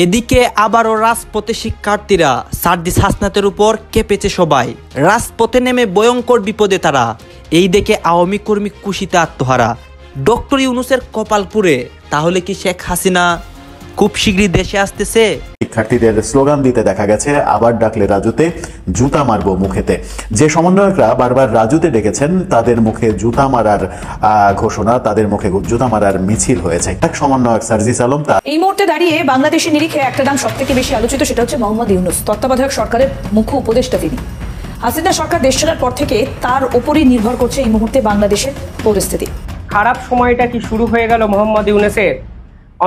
এদিকে আবারও রাজপথে শিক্ষার্থীরা সার্জিস হাসনাতের উপর কেঁপেছে সবাই। রাজপথে নেমে ভয়ঙ্কর বিপদে তারা। এই দেখে আওয়ামী কর্মী খুশিতে আত্মহারা। ডক্টর ইউনূসের কপাল পুড়ে। তাহলে কি শেখ হাসিনা খুব শীঘ্রই দেশে আসতেছে? শিক্ষার্থীদের স্লোগান দিতে দেখা গেছে, আবার ডাকলে রাজুতে, জুতা মারবো মুখেতে। যে সমন্বয়করা বারবার রাজুতে ডেকেছেন তাদের মুখে জুতা মারার ঘোষণা, তাদের মুখে জুতা মারার মিছিল হয়েছে। এক সমন্বয়ক সার্জিস আলম এই মুহূর্তে দাঁড়িয়ে বাংলাদেশের নিরিখে একটা নাম সবথেকে বেশি আলোচিত, সেটা হচ্ছে মোহাম্মদ ইউনূস, তত্ত্বাবধায়ক সরকারের মুখ্য উপদেষ্টা তিনি। হাসিনা সরকার দেশ ছাড়ার পর থেকে তার উপরই নির্ভর করছে এই মুহূর্তে বাংলাদেশের পরিস্থিতি। খারাপ সময়টা কি শুরু হয়ে গেল মোহাম্মদ ইউনূসের?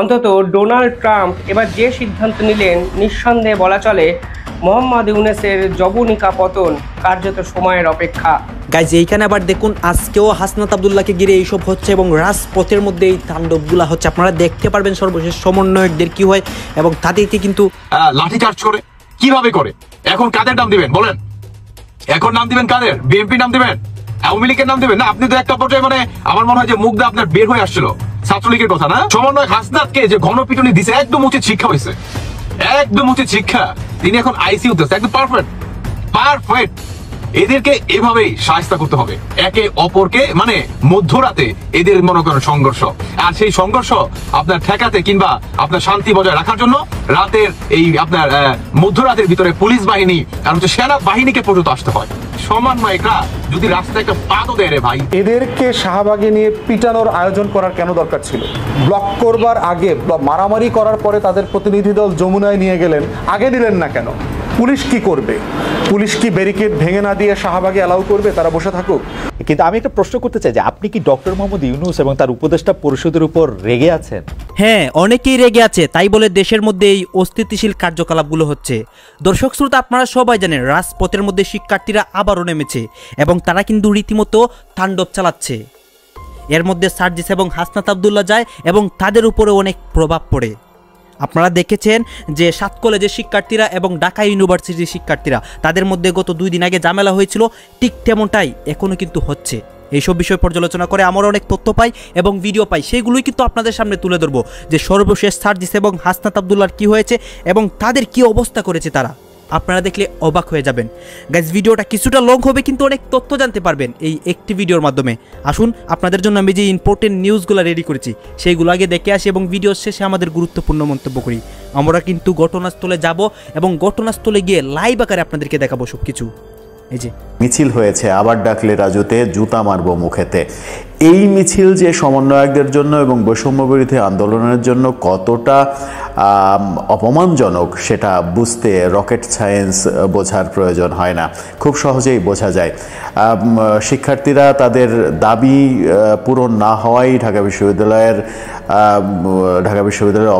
অন্তত ডোনাল্ড ট্রাম্প এবার যে সিদ্ধান্ত নিলেন, নিঃসন্দেহে বলা চলে মোহাম্মদ ইউনূসের জবনিকা পতন কার্যত সময়ের অপেক্ষা। গাইজ এইখানে আবার দেখুন, আজকেও হাসনাত আব্দুল্লাহকে ঘিরে এইসব হচ্ছে এবং রাজপথের মধ্যে এই তাণ্ডবগুলা হচ্ছে। আপনারা দেখতে পারবেন সর্বশেষ সমন্বয়কদের কি হয় এবং তাদেরকে কিন্তু লাঠিচার্জ করে কিভাবে করে। এখন কাদের নাম দিবেন বলেন? এখন নাম দিবেন কাদের? বিএনপি নাম দিবেন, আওয়ামী লীগের নাম দিবেন? না, আপনি তো একটা পর্যায়ে মানে আমার মনে হয় যে মুখ দিয়ে আপনার বের হয়ে আসছিল ছাত্রলীগের কথা, না? সমন্বয় হাসনাতকে যে গণপিটুনি দিছে, একদম উচিত শিক্ষা হয়েছে, একদম উচিত শিক্ষা। তিনি এখন আইসিইউতে একদম পারফেক্ট পারফেক্ট। এদেরকে এভাবেই শায়েস্তা করতে হবে, একে অপরকে মানে মধ্যরাতে এদের মনে করেন সংঘর্ষ, আর সেই সংঘর্ষ আপনার ঠেকাতে কিংবা আপনার শান্তি বজায় রাখার জন্য রাতের এই আপনার মধ্যরাতের ভিতরে পুলিশ বাহিনী আর হচ্ছে সেনা বাহিনীকে পর্যন্ত আসতে হয়। সমন্বয়করা যদি রাস্তায় একটা পাদও দেয় রে ভাই। এদেরকে শাহবাগে নিয়ে পিটানোর আয়োজন করার কেন দরকার ছিল? ব্লক করবার আগে, মারামারি করার পরে তাদের প্রতিনিধি দল যমুনায় নিয়ে গেলেন, আগে দিলেন না কেন? পুলিশ কি করবে? পুলিশ কি ব্যারিকেড ভেঙে না দিয়ে শাহবাগে অ্যালাউ করবে? তারা বসে থাকুক। কিন্তু আমি একটা প্রশ্ন করতে চাই যে আপনি কি ডক্টর মোহাম্মদ ইউনূস এবং তার উপদেষ্টা পরিষদের উপর রেগে আছেন? হ্যাঁ, অনেকেই রেগে আছে, তাই বলে দেশের মধ্যে এই অস্থিতিশীল কার্যকলাপগুলো হচ্ছে। দর্শক শ্রোতা, আপনারা সবাই জানেন রাজপথের মধ্যে শিক্ষার্থীরা আবারও নেমেছে এবং তারা কিন্তু রীতিমতো তাণ্ডব চালাচ্ছে। এর মধ্যে সার্জিস এবং হাসনাত আব্দুল্লাহ যায় এবং তাদের উপরে অনেক প্রভাব পড়ে। আপনারা দেখেছেন যে 7 কলেজের শিক্ষার্থীরা এবং ঢাকা ইউনিভার্সিটির শিক্ষার্থীরা, তাদের মধ্যে গত 2 দিন আগে ঝামেলা হয়েছিল, ঠিক তেমনটাই এখনও কিন্তু হচ্ছে। এইসব বিষয় পর্যালোচনা করে আমরা অনেক তথ্য পাই এবং ভিডিও পাই, সেইগুলোই কিন্তু আপনাদের সামনে তুলে ধরবো যে সর্বশেষ সার্জিস এবং হাসনাত আব্দুল্লাহর কী হয়েছে এবং তাদের কি অবস্থা করেছে তারা। আপনারা দেখলে অবাক হয়ে যাবেন। গাইজ, ভিডিওটা কিছুটা লং হবে কিন্তু অনেক তথ্য জানতে পারবেন এই একটি ভিডিওর মাধ্যমে। আসুন, আপনাদের জন্য আমি যে ইম্পর্টেন্ট নিউজগুলো রেডি করেছি সেইগুলো আগে দেখে আসি এবং ভিডিওর শেষে আমাদের গুরুত্বপূর্ণ মন্তব্য করি। আমরা কিন্তু ঘটনাস্থলে যাব এবং ঘটনাস্থলে গিয়ে লাইভ আকারে আপনাদেরকে দেখাবো সব কিছু। এই যে মিছিল হয়েছে, আবার ডাকলে রাজুতে, জুতা মারবো মুখেতে। এই মিছিল যে সমন্বয়কদের জন্য এবং বৈষম্য বিরোধী আন্দোলনের জন্য কতটা অপমানজনক সেটা বুঝতে রকেট সায়েন্স বোঝার প্রয়োজন হয় না, খুব সহজেই বোঝা যায়। শিক্ষার্থীরা তাদের দাবি পূরণ না হওয়ায় ঢাকা বিশ্ববিদ্যালয়ের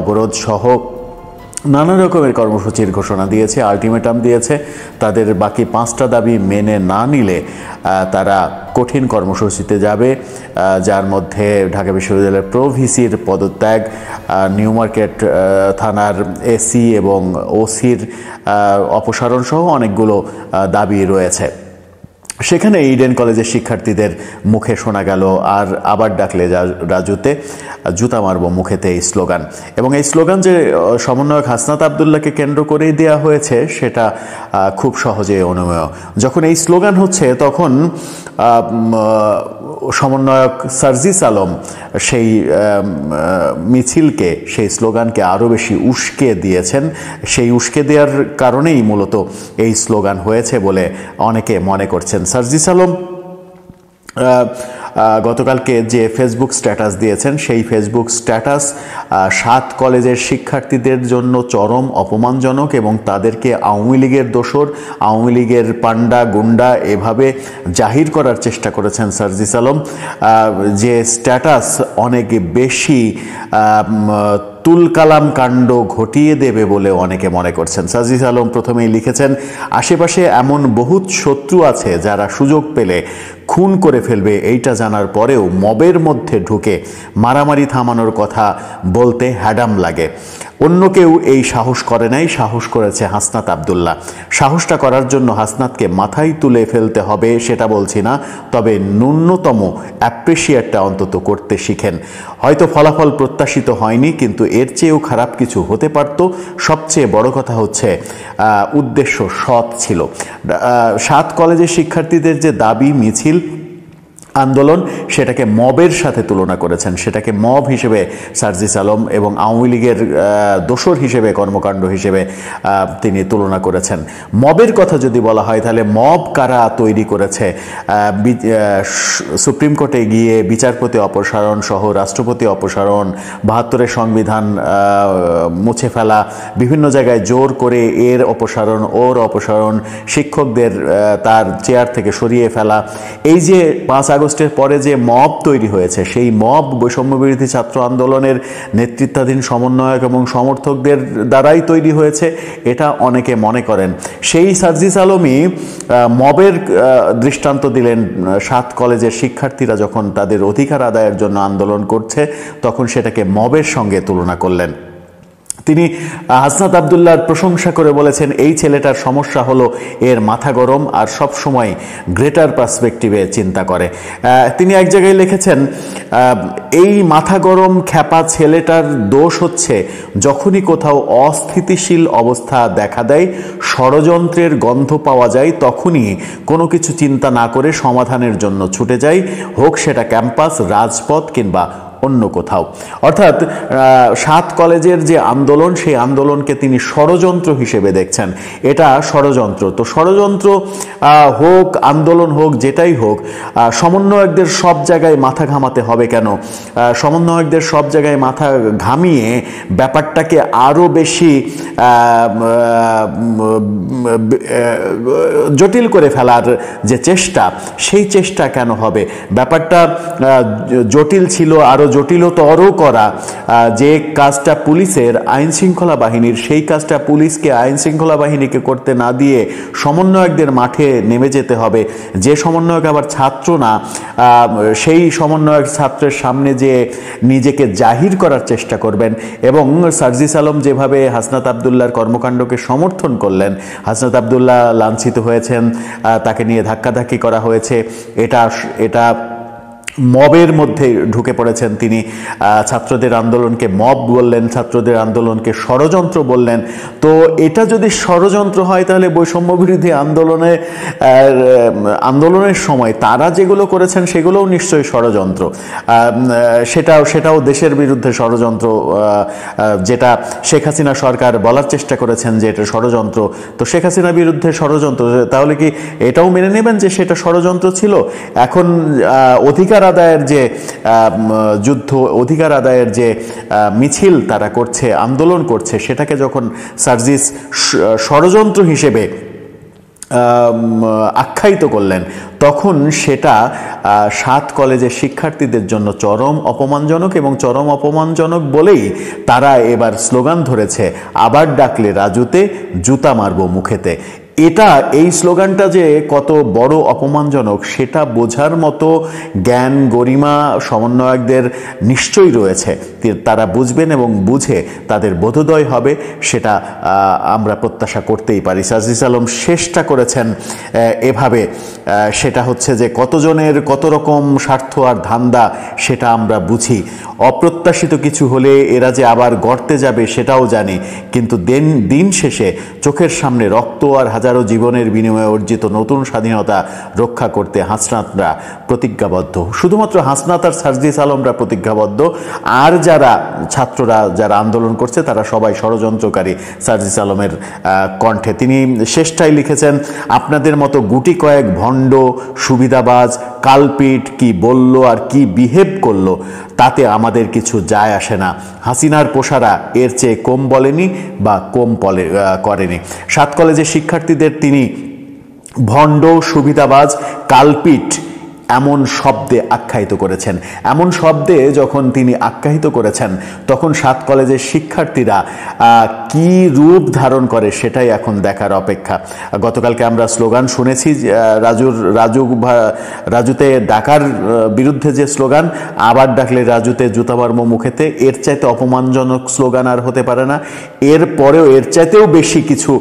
অবরোধ সহ নানা রকমের কর্মসূচির ঘোষণা দিয়েছে, আলটিমেটাম দিয়েছে। তাদের বাকি 5টা দাবি মেনে না নিলে তারা কঠিন কর্মসূচিতে যাবে, যার মধ্যে ঢাকা বিশ্ববিদ্যালয়ের প্রো-ভিসির পদত্যাগ, নিউ মার্কেট থানার এসি এবং ওসির অপসারণ সহ অনেকগুলো দাবি রয়েছে। সেখানে ইডেন কলেজের শিক্ষার্থীদের মুখে শোনা গেল আর আবার ডাকলে রাজুতে, জুতা মারবো মুখেতে এই স্লোগান। এবং এই স্লোগান যে সমন্বয়ক হাসনাত আব্দুল্লাহকে কেন্দ্র করেই দেওয়া হয়েছে সেটা খুব সহজে অনুমেয়। যখন এই স্লোগান হচ্ছে তখন সমন্বয়ক সার্জিস আলম সেই মিছিলকে, সেই স্লোগানকে আরও বেশি উস্কে দিয়েছেন। সেই উস্কে দেওয়ার কারণেই মূলত এই স্লোগান হয়েছে বলে অনেকে মনে করছেন। সার্জিস আলম গতকালকে যে ফেসবুক স্ট্যাটাস দিয়েছেন, সেই ফেসবুক স্ট্যাটাস 7 কলেজের শিক্ষার্থীদের জন্য চরম অপমানজনক এবং তাদেরকে আওয়ামী লীগের দোসর, আওয়ামী লীগের পান্ডা গুন্ডা এভাবে জাহির করার চেষ্টা করেছেন সার্জিস আলম। যে স্ট্যাটাস অনেক বেশি তুলকালাম কাণ্ড ঘটিয়ে দেবে বলে অনেকে মনে করছেন। সার্জিস আলম প্রথমেই লিখেছেন, আশেপাশে এমন বহুত শত্রু আছে যারা সুযোগ পেলে খুন করে ফেলবে এইটা জানার পরেও মবের মধ্যে ঢুকে মারামারি থামানোর কথা বলতে হ্যাডাম লাগে। অন্য কেউ এই সাহস করে নাই, সাহস করেছে হাসনাত আব্দুল্লাহ। সাহসটা করার জন্য হাসনাতকে মাথায় তুলে ফেলতে হবে সেটা বলছি না, তবে ন্যূনতম অ্যাপ্রিসিয়েটটা অন্তত করতে শিখেন। হয়তো ফলাফল প্রত্যাশিত হয়নি, কিন্তু এর চেয়েও খারাপ কিছু হতে পারত। সবচেয়ে বড় কথা হচ্ছে উদ্দেশ্য সৎ ছিল। 7 কলেজের শিক্ষার্থীদের যে দাবি, মিছিল, আন্দোলন, সেটাকে মবের সাথে তুলনা করেছেন। সেটাকে মব হিসেবে সার্জিস আলম এবং আওয়ামী লীগের দোসর হিসেবে, কর্মকাণ্ড হিসেবে তিনি তুলনা করেছেন। মবের কথা যদি বলা হয় তাহলে মব কারা তৈরি করেছে? সুপ্রিম কোর্টে গিয়ে বিচারপতি অপসারণ সহ রাষ্ট্রপতি অপসারণ, 72-এর সংবিধান মুছে ফেলা, বিভিন্ন জায়গায় জোর করে এর অপসারণ ওর অপসারণ, শিক্ষকদের তার চেয়ার থেকে সরিয়ে ফেলা, এই যে 5 আগস্টের পরে যে মব তৈরি হয়েছে, সেই মব বৈষম্য বিরোধী ছাত্র আন্দোলনের নেতৃত্বাধীন সমন্বয়ক এবং সমর্থকদের দ্বারাই তৈরি হয়েছে, এটা অনেকে মনে করেন। সেই সার্জিস আলমই মবের দৃষ্টান্ত দিলেন। 7 কলেজের শিক্ষার্থীরা যখন তাদের অধিকার আদায়ের জন্য আন্দোলন করছে, তখন সেটাকে মবের সঙ্গে তুলনা করলেন। তিনি হাসনাত আব্দুল্লাহর প্রশংসা করে বলেছেন, এই ছেলেটার সমস্যা হলো এর মাথা গরম আর সব সময় গ্রেটার পার্সপেক্টিভে চিন্তা করে। তিনি এক জায়গায় লিখেছেন, এই মাথা গরম খ্যাপা ছেলেটার দোষ হচ্ছে যখনই কোথাও অস্থিতিশীল অবস্থা দেখা দেয়, ষড়যন্ত্রের গন্ধ পাওয়া যায়, তখনই কোনো কিছু চিন্তা না করে সমাধানের জন্য ছুটে যায়, হোক সেটা ক্যাম্পাস, রাজপথ কিংবা অন্য কোথাও। অর্থাৎ 7 কলেজের যে আন্দোলন, সেই আন্দোলনকে তিনি ষড়যন্ত্র হিসেবে দেখছেন। এটা ষড়যন্ত্র। তো ষড়যন্ত্র হোক, আন্দোলন হোক, যেটাই হোক, সমন্বয়কদের সব জায়গায় মাথা ঘামাতে হবে কেন? সমন্বয়কদের সব জায়গায় মাথা ঘামিয়ে ব্যাপারটাকে আরও বেশি জটিল করে ফেলার যে চেষ্টা, সেই চেষ্টা কেন হবে? ব্যাপারটা জটিল ছিল, আরও জটিলতর করা। যে কাজটা পুলিশের, আইন শৃঙ্খলা বাহিনীর, সেই কাজটা পুলিশকে, আইন শৃঙ্খলা বাহিনীকে করতে না দিয়ে সমন্বয়কদের মাঠে নেমে যেতে হবে। যে সমন্বয়ক আবার ছাত্র না, সেই সমন্বয়ক ছাত্রের সামনে যে নিজেকে জাহির করার চেষ্টা করবেন। এবং সার্জিস আলম যেভাবে হাসনাত আব্দুল্লাহর কর্মকাণ্ডকে সমর্থন করলেন, হাসনাত আব্দুল্লাহ লাঞ্ছিত হয়েছেন, তাকে নিয়ে ধাক্কাধাক্কি করা হয়েছে, এটা মবের মধ্যে ঢুকে পড়েছেন তিনি। ছাত্রদের আন্দোলনকে মব বললেন, ছাত্রদের আন্দোলনকে ষড়যন্ত্র বললেন। তো এটা যদি ষড়যন্ত্র হয়, তাহলে বৈষম্য বিরোধী আন্দোলনের সময় তারা যেগুলো করেছেন সেগুলোও নিশ্চয়ই ষড়যন্ত্র। সেটাও দেশের বিরুদ্ধে ষড়যন্ত্র, যেটা শেখ হাসিনা সরকার বলার চেষ্টা করেছেন যে এটা ষড়যন্ত্র। তো শেখ হাসিনার বিরুদ্ধে ষড়যন্ত্র, তাহলে কি এটাও মেনে নেবেন যে সেটা ষড়যন্ত্র ছিল? এখন অধিকার আদায়ের যে যুদ্ধ, অধিকার আদায়ের যে মিছিল তারা করছে, আন্দোলন করছে, সেটাকে যখন সার্জিস ষড়যন্ত্র হিসেবে আখ্যায়িত করলেন, তখন সেটা 7 কলেজের শিক্ষার্থীদের জন্য চরম অপমানজনক। এবং চরম অপমানজনক বলেই তারা এবার স্লোগান ধরেছে, আবার ডাকলে রাজুতে, জুতা মারবো মুখেতে। এই স্লোগানটা যে কত বড় অপমানজনক, সেটা বোঝার মতো জ্ঞান, গরিমা সমন্বয়কদের নিশ্চয়ই রয়েছে। তারা বুঝবেন এবং বুঝে তাদের বোধোদয় হবে, সেটা আমরা প্রত্যাশা করতেই পারি। সার্জিস আলম শেষটা করেছেন এভাবে, সেটা হচ্ছে যে কতজনের কত রকম স্বার্থ আর ধান্দা, সেটা আমরা বুঝি। অপ্রত্যাশিত কিছু হলে এরা যে আবার গর্তে যাবে সেটাও জানি, কিন্তু দিন শেষে চোখের সামনে রক্ত আর হাজারো জীবনের বিনিময়ে অর্জিত নতুন স্বাধীনতা রক্ষা করতে হাসনাতরা প্রতিজ্ঞাবদ্ধ। শুধুমাত্র হাসনাত আর সার্জিস আলমরা প্রতিজ্ঞাবদ্ধ, আর ছাত্ররা যারা আন্দোলন করছে তারা সবাই ষড়যন্ত্রকারী। সার্জিস আলমের কণ্ঠে তিনি শেষটাই লিখেছেন, আপনাদের মতো গুটি কয়েক ভণ্ড, সুবিধাবাজ, কালপিট কি বলল আর কি বিহেভ করলো তাতে আমাদের কিছু যায় আসে না। হাসিনার পোষারা এর চেয়ে কম বলেনি বা কম করেনি। 7 কলেজের শিক্ষার্থীদের তিনি ভণ্ড, সুবিধাবাজ, কালপিট এমন শব্দে আখ্যায়িত করেছেন। এমন শব্দে যখন তিনি আখ্যায়িত করেছেন তখন 7 কলেজের শিক্ষার্থীরা কি রূপ ধারণ করে সেটাই এখন দেখার অপেক্ষা। গতকালকে আমরা স্লোগান শুনেছি, রাজুতে ডাকার বিরুদ্ধে যে স্লোগান, আবার ডাকলে রাজুতে জুতাবার্ম মুখেতে, এর চাইতে অপমানজনক স্লোগান আর হতে পারে না। এরপরেও এর চাইতেও বেশি কিছু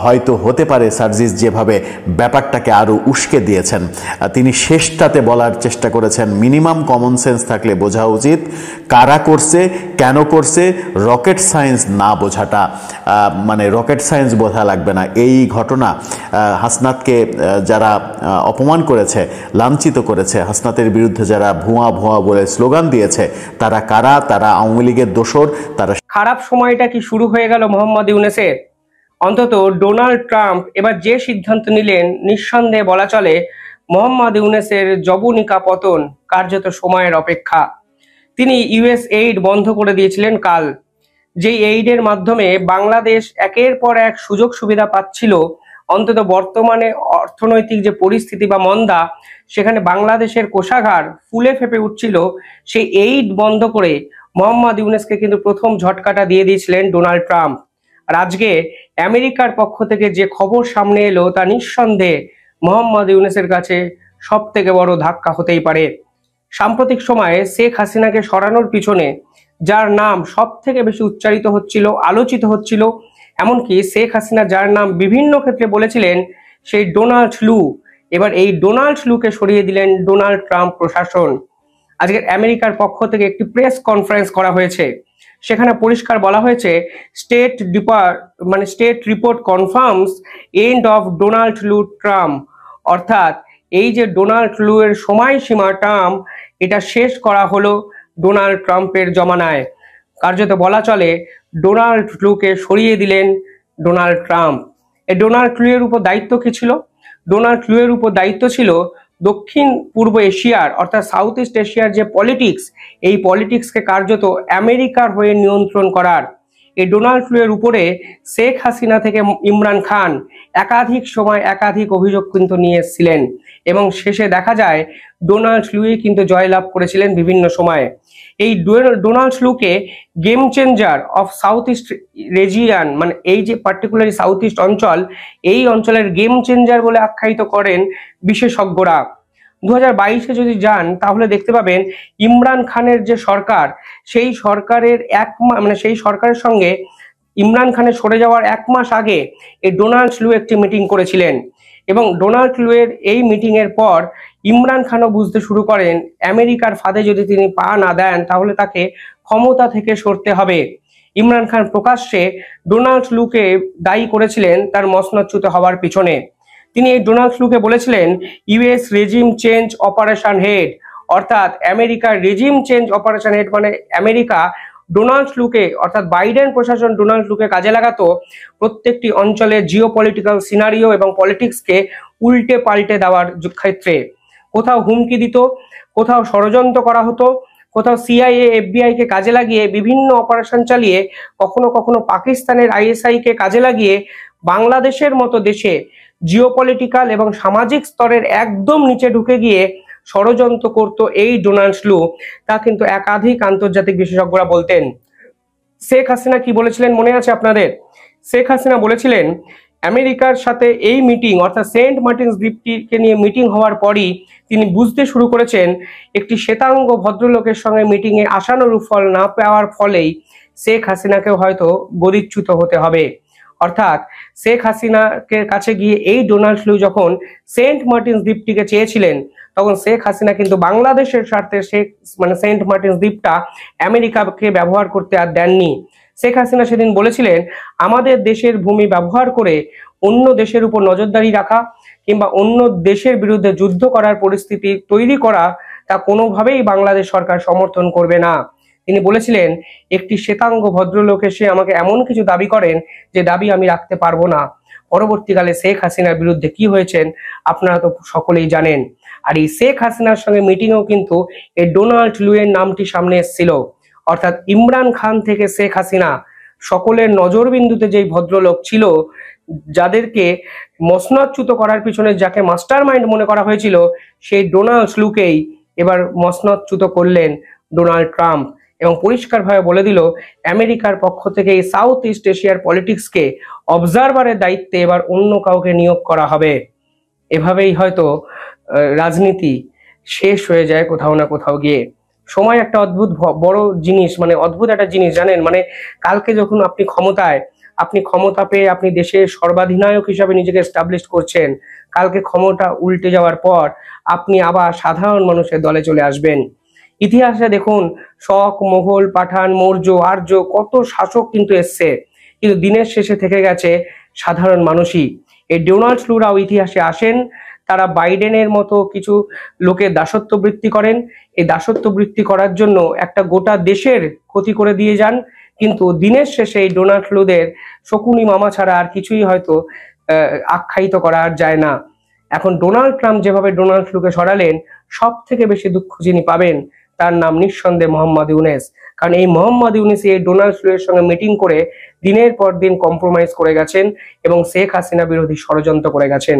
হয়তো হতে পারে। সার্জিস যেভাবে ব্যাপারটাকে আরও উস্কে দিয়েছেন, তিনি শেষটাতে বলার চেষ্টা করেছেন মিনিমাম কমন সেন্স থাকলে বোঝা উচিত কারা করছে, কেন করছে। রকেট সায়েন্স না বোঝাটা, মানে রকেট সায়েন্স বোঝা লাগবে না। এই ঘটনা হাসনাতকে যারা অপমান করেছে, লাঞ্ছিত করেছে, হাসনাতের বিরুদ্ধে যারা ভুয়া ভুয়া বলে স্লোগান দিয়েছে, তারা কারা? তারা আওয়ামী লীগের দোসর। তারা খারাপ সময়টা কি শুরু হয়ে গেল মোহাম্মদ ইউনূসের? অন্তত ডোনাল্ড ট্রাম্প এবার যে সিদ্ধান্ত নিলেন, নিঃসন্দেহে বলা চলে মোহাম্মদ ইউনূসের জবনিকা পতন কার্যত সময়ের অপেক্ষা। তিনি ইউএস এইড বন্ধ করে দিয়েছিলেন কাল। যেই এইডের মাধ্যমে বাংলাদেশ একের পর এক সুযোগ সুবিধা পাচ্ছিল, অন্তত বর্তমানে অর্থনৈতিক যে পরিস্থিতি বা মন্দা, সেখানে বাংলাদেশের কোষাগার ফুলে ফেপে উঠছিল, সেই এইড বন্ধ করে মোহাম্মদ ইউনূসকে কিন্তু প্রথম ঝটকাটা দিয়ে দিয়েছিলেন ডোনাল্ড ট্রাম্প। আর আজকে আমেরিকার পক্ষ থেকে যে খবর সামনে এলো, তা নিঃসন্দেহে মোহাম্মদ ইউনূসের কাছে সব থেকে বড় ধাক্কা হতেই পারে। সাম্প্রতিক সময়ে শেখ হাসিনাকে সরানোর পিছনে যার নাম সব থেকে বেশি উচ্চারিত হচ্ছিল, আলোচিত হচ্ছিল, এমনকি শেখ হাসিনা যার নাম বিভিন্ন ক্ষেত্রে বলেছিলেন, সেই ডোনাল্ড লু, এবার এই ডোনাল্ড লুকে সরিয়ে দিলেন ডোনাল্ড ট্রাম্প প্রশাসন। আজকে আমেরিকার পক্ষ থেকে একটি প্রেস কনফারেন্স করা হয়েছে। সেখানে পরিষ্কার বলা হয়েছে, state report confirms end of Donald লু ট্রাম্প, অর্থাৎ এই যে ডোনাল্ড লু এর সময়সীমা টার্ম, এটা শেষ করা হলো ডোনাল্ড ট্রাম্পের জমানায়। কার্যত বলা চলে ডোনাল্ড লুকে সরিয়ে দিলেন ডোনাল্ড ট্রাম্প। এই ডোনাল্ড লু এর উপর দায়িত্ব কি ছিল? ডোনাল্ড লু এর উপর দায়িত্ব ছিল দক্ষিণ পূর্ব এশিয়ার, অর্থাৎ সাউথ ইস্ট এশিয়ার যে পলিটিক্স, এই পলিটিক্সকে কার্যত আমেরিকার হয়ে নিয়ন্ত্রণ করার। এই ডোনাল্ড লু এর উপরে শেখ হাসিনা থেকে ইমরান খান একাধিক সময় একাধিক অভিযোগ কিন্তু নিয়ে এসেছিলেন, এবং শেষে দেখা যায় ডোনাল্ড লুই কিন্তু জয়লাভ করেছিলেন বিভিন্ন সময়ে। এই ডোনাল্ড লুকে game changer of south east region, মানে এই যে পার্টিকুলারলি সাউথ ইস্ট অঞ্চল, এই অঞ্চলের গেম চেঞ্জার বলে আখ্যায়িত করেন বিশেষজ্ঞরা। 2022-এ যদি যান তাহলে দেখতে পাবেন ইমরান খানের যে সরকার, সেই সরকারের সেই সরকারের সঙ্গে ইমরান খানের সরে যাওয়ার 1 মাস আগে এই ডোনাল্ড লু একটি মিটিং করেছিলেন, এবং ডোনাল্ড লু এর এই মিটিং এর পর ইমরান খানও বুঝতে শুরু করেন আমেরিকার ফাঁদে যদি তিনি পা না দেন তাহলে তাকে ক্ষমতা থেকে সরতে হবে। ইমরান খান প্রকাশ্যে ডোনাল্ড লুকে দায়ী করেছিলেন তার মসনদচ্যুত হওয়ার পিছনে। তিনি এই ডোনাল্ড লুকে বলেছিলেন US regime change operation head, অর্থাৎ আমেরিকার রেজিম চেঞ্জ অপারেশন হেড, মানে আমেরিকা ডোনাল্ড লুকে, অর্থাৎ বাইডেন প্রশাসন ডোনাল্ড লুকে কাজে লাগাতো প্রত্যেকটি অঞ্চলে জিওপলিটিক্যাল সিনারিও এবং পলিটিক্সকে উল্টে পাল্টে দেওয়ার ক্ষেত্রে। কোথাও হুমকি দিত, কোথাও ষড়যন্ত্র করা হতো, কোথাও সিআইএ এফবিআই কে কাজে লাগিয়ে বিভিন্ন অপারেশন চালিয়ে, কখনো কখনো পাকিস্তানের আইএসআই কে কাজে লাগিয়ে বাংলাদেশের মতো দেশে জিওপলিটিক্যাল এবং সামাজিক স্তরের একদম নিচে ঢুকে গিয়ে ষড়যন্ত্র করত এই ডোনাল্ড লু। তা কিন্তু একাধিক আন্তর্জাতিক বিশেষজ্ঞরা বলতেন। শেখ হাসিনা কি বলেছিলেন মনে আছে আপনাদের? শেখ হাসিনা বলেছিলেন আমেরিকার সাথে এই মিটিং, অর্থাৎ সেন্ট মার্টিনস দ্বীপটিকে নিয়ে মিটিং হওয়ার পরই তিনি বুঝতে শুরু করেছেন একটি শ্বেতাঙ্গ ভদ্রলোকের সঙ্গে মিটিংয়ে আশানুরূপ ফল না পাওয়ার ফলেই শেখ হাসিনাকেও হয়তো গদিচ্যুত হতে হবে। অর্থাৎ শেখ হাসিনাকে কাছে গিয়ে এই ডোনাল্ড লু যখন সেন্ট মার্টিনস দ্বীপটিকে চেয়েছিলেন, তখন শেখ হাসিনা কিন্তু বাংলাদেশের স্বার্থে সেন্ট মার্টিনস দ্বীপটা আমেরিকাকে ব্যবহার করতে আর দেননি। শেখ হাসিনা সেদিন বলেছিলেন আমাদের দেশের ভূমি ব্যবহার করে অন্য দেশের উপর নজরদারি রাখা কিংবা অন্য দেশের বিরুদ্ধে যুদ্ধ করার পরিস্থিতি তৈরি করা, তা কোনোভাবেই বাংলাদেশ সরকার সমর্থন করবে না। তিনি বলেছিলেন একটি শ্বেতাঙ্গ ভদ্রলোক এসে আমাকে এমন কিছু দাবি করেন যে দাবি আমি রাখতে পারবো না। পরবর্তীকালে শেখ হাসিনার বিরুদ্ধে কি হয়েছেন আপনারা তো সকলেই জানেন। আর এই শেখ হাসিনার সঙ্গে মিটিংয়েও কিন্তু এই ডোনাল্ড লু এর নামটি সামনে এসেছিল। অর্থাৎ ইমরান খান থেকে শেখ হাসিনা সকলের নজরবিন্দুতে যেই ভদ্রলোক ছিল, যাদেরকে মসনদচ্যুত করার পিছনে যাকে মাস্টার মাইন্ড মনে করা হয়েছিল সেই ডোনাল্ড স্লুকেই এবার মসনদচ্যুত করলেন ডোনাল্ড ট্রাম্প, এবং পরিষ্কারভাবে বলে দিল আমেরিকার পক্ষ থেকে এই সাউথ ইস্ট এশিয়ার পলিটিক্সকে অবজারভারের দায়িত্বে এবার অন্য কাউকে নিয়োগ করা হবে। এভাবেই হয়তো রাজনীতি শেষ হয়ে যায় কোথাও না কোথাও গিয়ে। সময় একটা অদ্ভুত বড় জিনিস, মানে অদ্ভুত একটা জিনিস জানেন, মানে কালকে যখন আপনি ক্ষমতা পেয়ে আপনি দেশের সর্বাধিনায়ক হিসাবে নিজেকে এস্টাবলিশ করছেন, কালকে ক্ষমতা উল্টে যাওয়ার পর আপনি আবার সাধারণ মানুষের দলে চলে আসবেন। ইতিহাসে দেখুন শক, মোগল, পাঠান, মৌর্য, আর্য কত শাসক কিন্তু এসছে, কিন্তু দিনের শেষে থেকে গেছে সাধারণ মানুষই। এই ডোনাল্ড স্লুরাও ইতিহাসে আসেন, তারা বাইডেনের মতো কিছু লোকের দাসত্ব বৃত্তি করেন, এই দাসত্ব বৃত্তি করার জন্য একটা গোটা দেশের ক্ষতি করে দিয়ে যান, কিন্তু দিনের শেষে এই ডোনাল্ড স্লুদের শকুনি মামা ছাড়া আর কিছুই হয়তো আখ্যায়িত করা যায় না। এখন ডোনাল্ড ট্রাম্প যেভাবে ডোনাল্ড স্লুকে সরালেন, সব থেকে বেশি দুঃখ যিনি পাবেন তার নাম নিঃসন্দেহে মোহাম্মদ ইউনূস। কারণ এই মোহাম্মদ ইউনূস এই ডোনাল্ড স্লুয়ের সঙ্গে মিটিং করে দিনের পর দিন কম্প্রোমাইজ করে গেছেন এবং শেখ হাসিনা বিরোধী ষড়যন্ত্র করে গেছেন।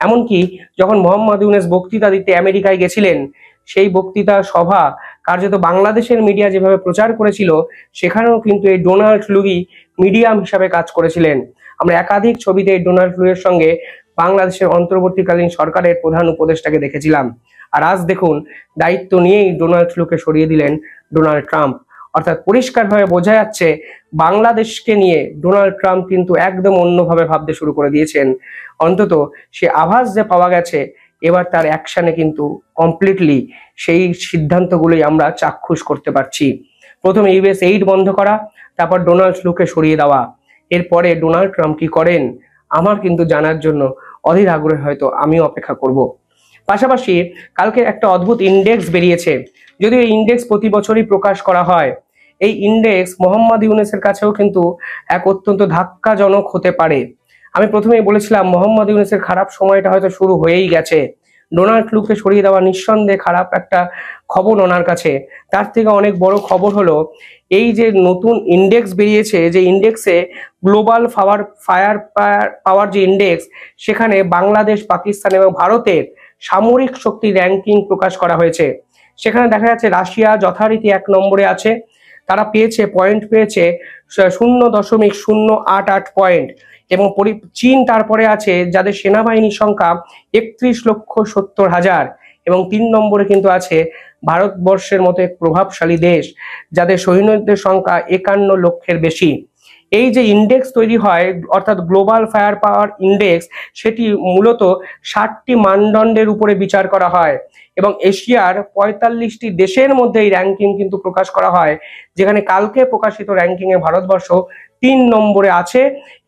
এমনকি যখন মোহাম্মদ ইউনূস বক্তৃতা দিতে আমেরিকায় গেছিলেন, সেই বক্তৃতা সভা কার্যত বাংলাদেশের মিডিয়া যেভাবে প্রচার করেছিল, সেখানেও কিন্তু এই ডোনাল্ড স্লুই মিডিয়াম হিসাবে কাজ করেছিলেন। আমরা একাধিক ছবিতে এই ডোনাল্ড স্লুয়ের সঙ্গে বাংলাদেশের অন্তর্বর্তীকালীন সরকারের প্রধান উপদেষ্টাকে দেখেছিলাম। আর আজ দেখুন দায়িত্ব নিয়েই ডোনাল্ড স্লুকে সরিয়ে দিলেন ডোনাল্ড ট্রাম্প। অর্থাৎ পরিষ্কারভাবে বোঝা যাচ্ছে বাংলাদেশকে নিয়ে ডোনাল্ড ট্রাম্প কিন্তু একদম অন্যভাবে ভাবতে শুরু করে দিয়েছেন। অন্তত সে আভাস যে পাওয়া গেছে, এবার তার অ্যাকশনে কিন্তু কমপ্লিটলি সেই সিদ্ধান্তগুলোই আমরা চাক্ষুষ করতে পারছি। প্রথমে ইউএস এইড বন্ধ করা, তারপর ডোনাল্ড স্লুকে সরিয়ে দেওয়া। এরপরে ডোনাল্ড ট্রাম্প কি করেন আমার কিন্তু জানার জন্য অধীর আগ্রহে হয়তো আমিও অপেক্ষা করব। পাশাপাশি কালকে একটা অদ্ভুত ইন্ডেক্স বেরিয়েছে, যদিও এই ইন্ডেক্স প্রতি বছরই প্রকাশ করা হয়। এই ইন্ডেক্স মোহাম্মদ ইউনূসের কাছেও কিন্তু এক অত্যন্ত ধাক্কাজনক হতে পারে। আমি প্রথমেই বলেছিলাম মোহাম্মদ ইউনূসের খারাপ সময়টা হয়তো শুরু হয়েই গেছে। ডোনাল্ড স্লুকে সরিয়ে দেওয়া নিঃসন্দেহে খারাপ একটা খবর ওনার কাছে। তার থেকে অনেক বড় খবর হলো এই যে নতুন ইন্ডেক্স বেরিয়েছে, যে ইন্ডেক্সে গ্লোবাল ফায়ার পাওয়ার যে ইন্ডেক্স, সেখানে বাংলাদেশ, পাকিস্তান এবং ভারতের সামরিক শক্তি র্যাঙ্কিং প্রকাশ করা হয়েছে। সেখানে দেখা যাচ্ছে রাশিয়া যথারীতি 1 নম্বরে আছে, তারা পয়েন্ট পেয়েছে 0.088 পয়েন্ট, এবং চীন তারপরে আছে যাদের সেনাবাহিনীর সংখ্যা 31,70,000, এবং 3 নম্বরে কিন্তু আছে ভারতবর্ষের মতো এক প্রভাবশালী দেশ যাদের সৈন্যদের সংখ্যা 51 লক্ষের বেশি। এই যে ইন্ডেক্স তৈরি হয় অর্থাৎ গ্লোবাল ফায়ার পাওয়ার ইন্ডেক্স, সেটি মূলত 60টি মানদণ্ডের উপরে বিচার করা হয়, এবং এশিয়ার 45টি দেশের মধ্যে এই র্যাঙ্কিং কিন্তু প্রকাশ করা হয়, যেখানে কালকে প্রকাশিত র্যাঙ্কিংয়ে ভারতবর্ষ 3 নম্বরে আছে,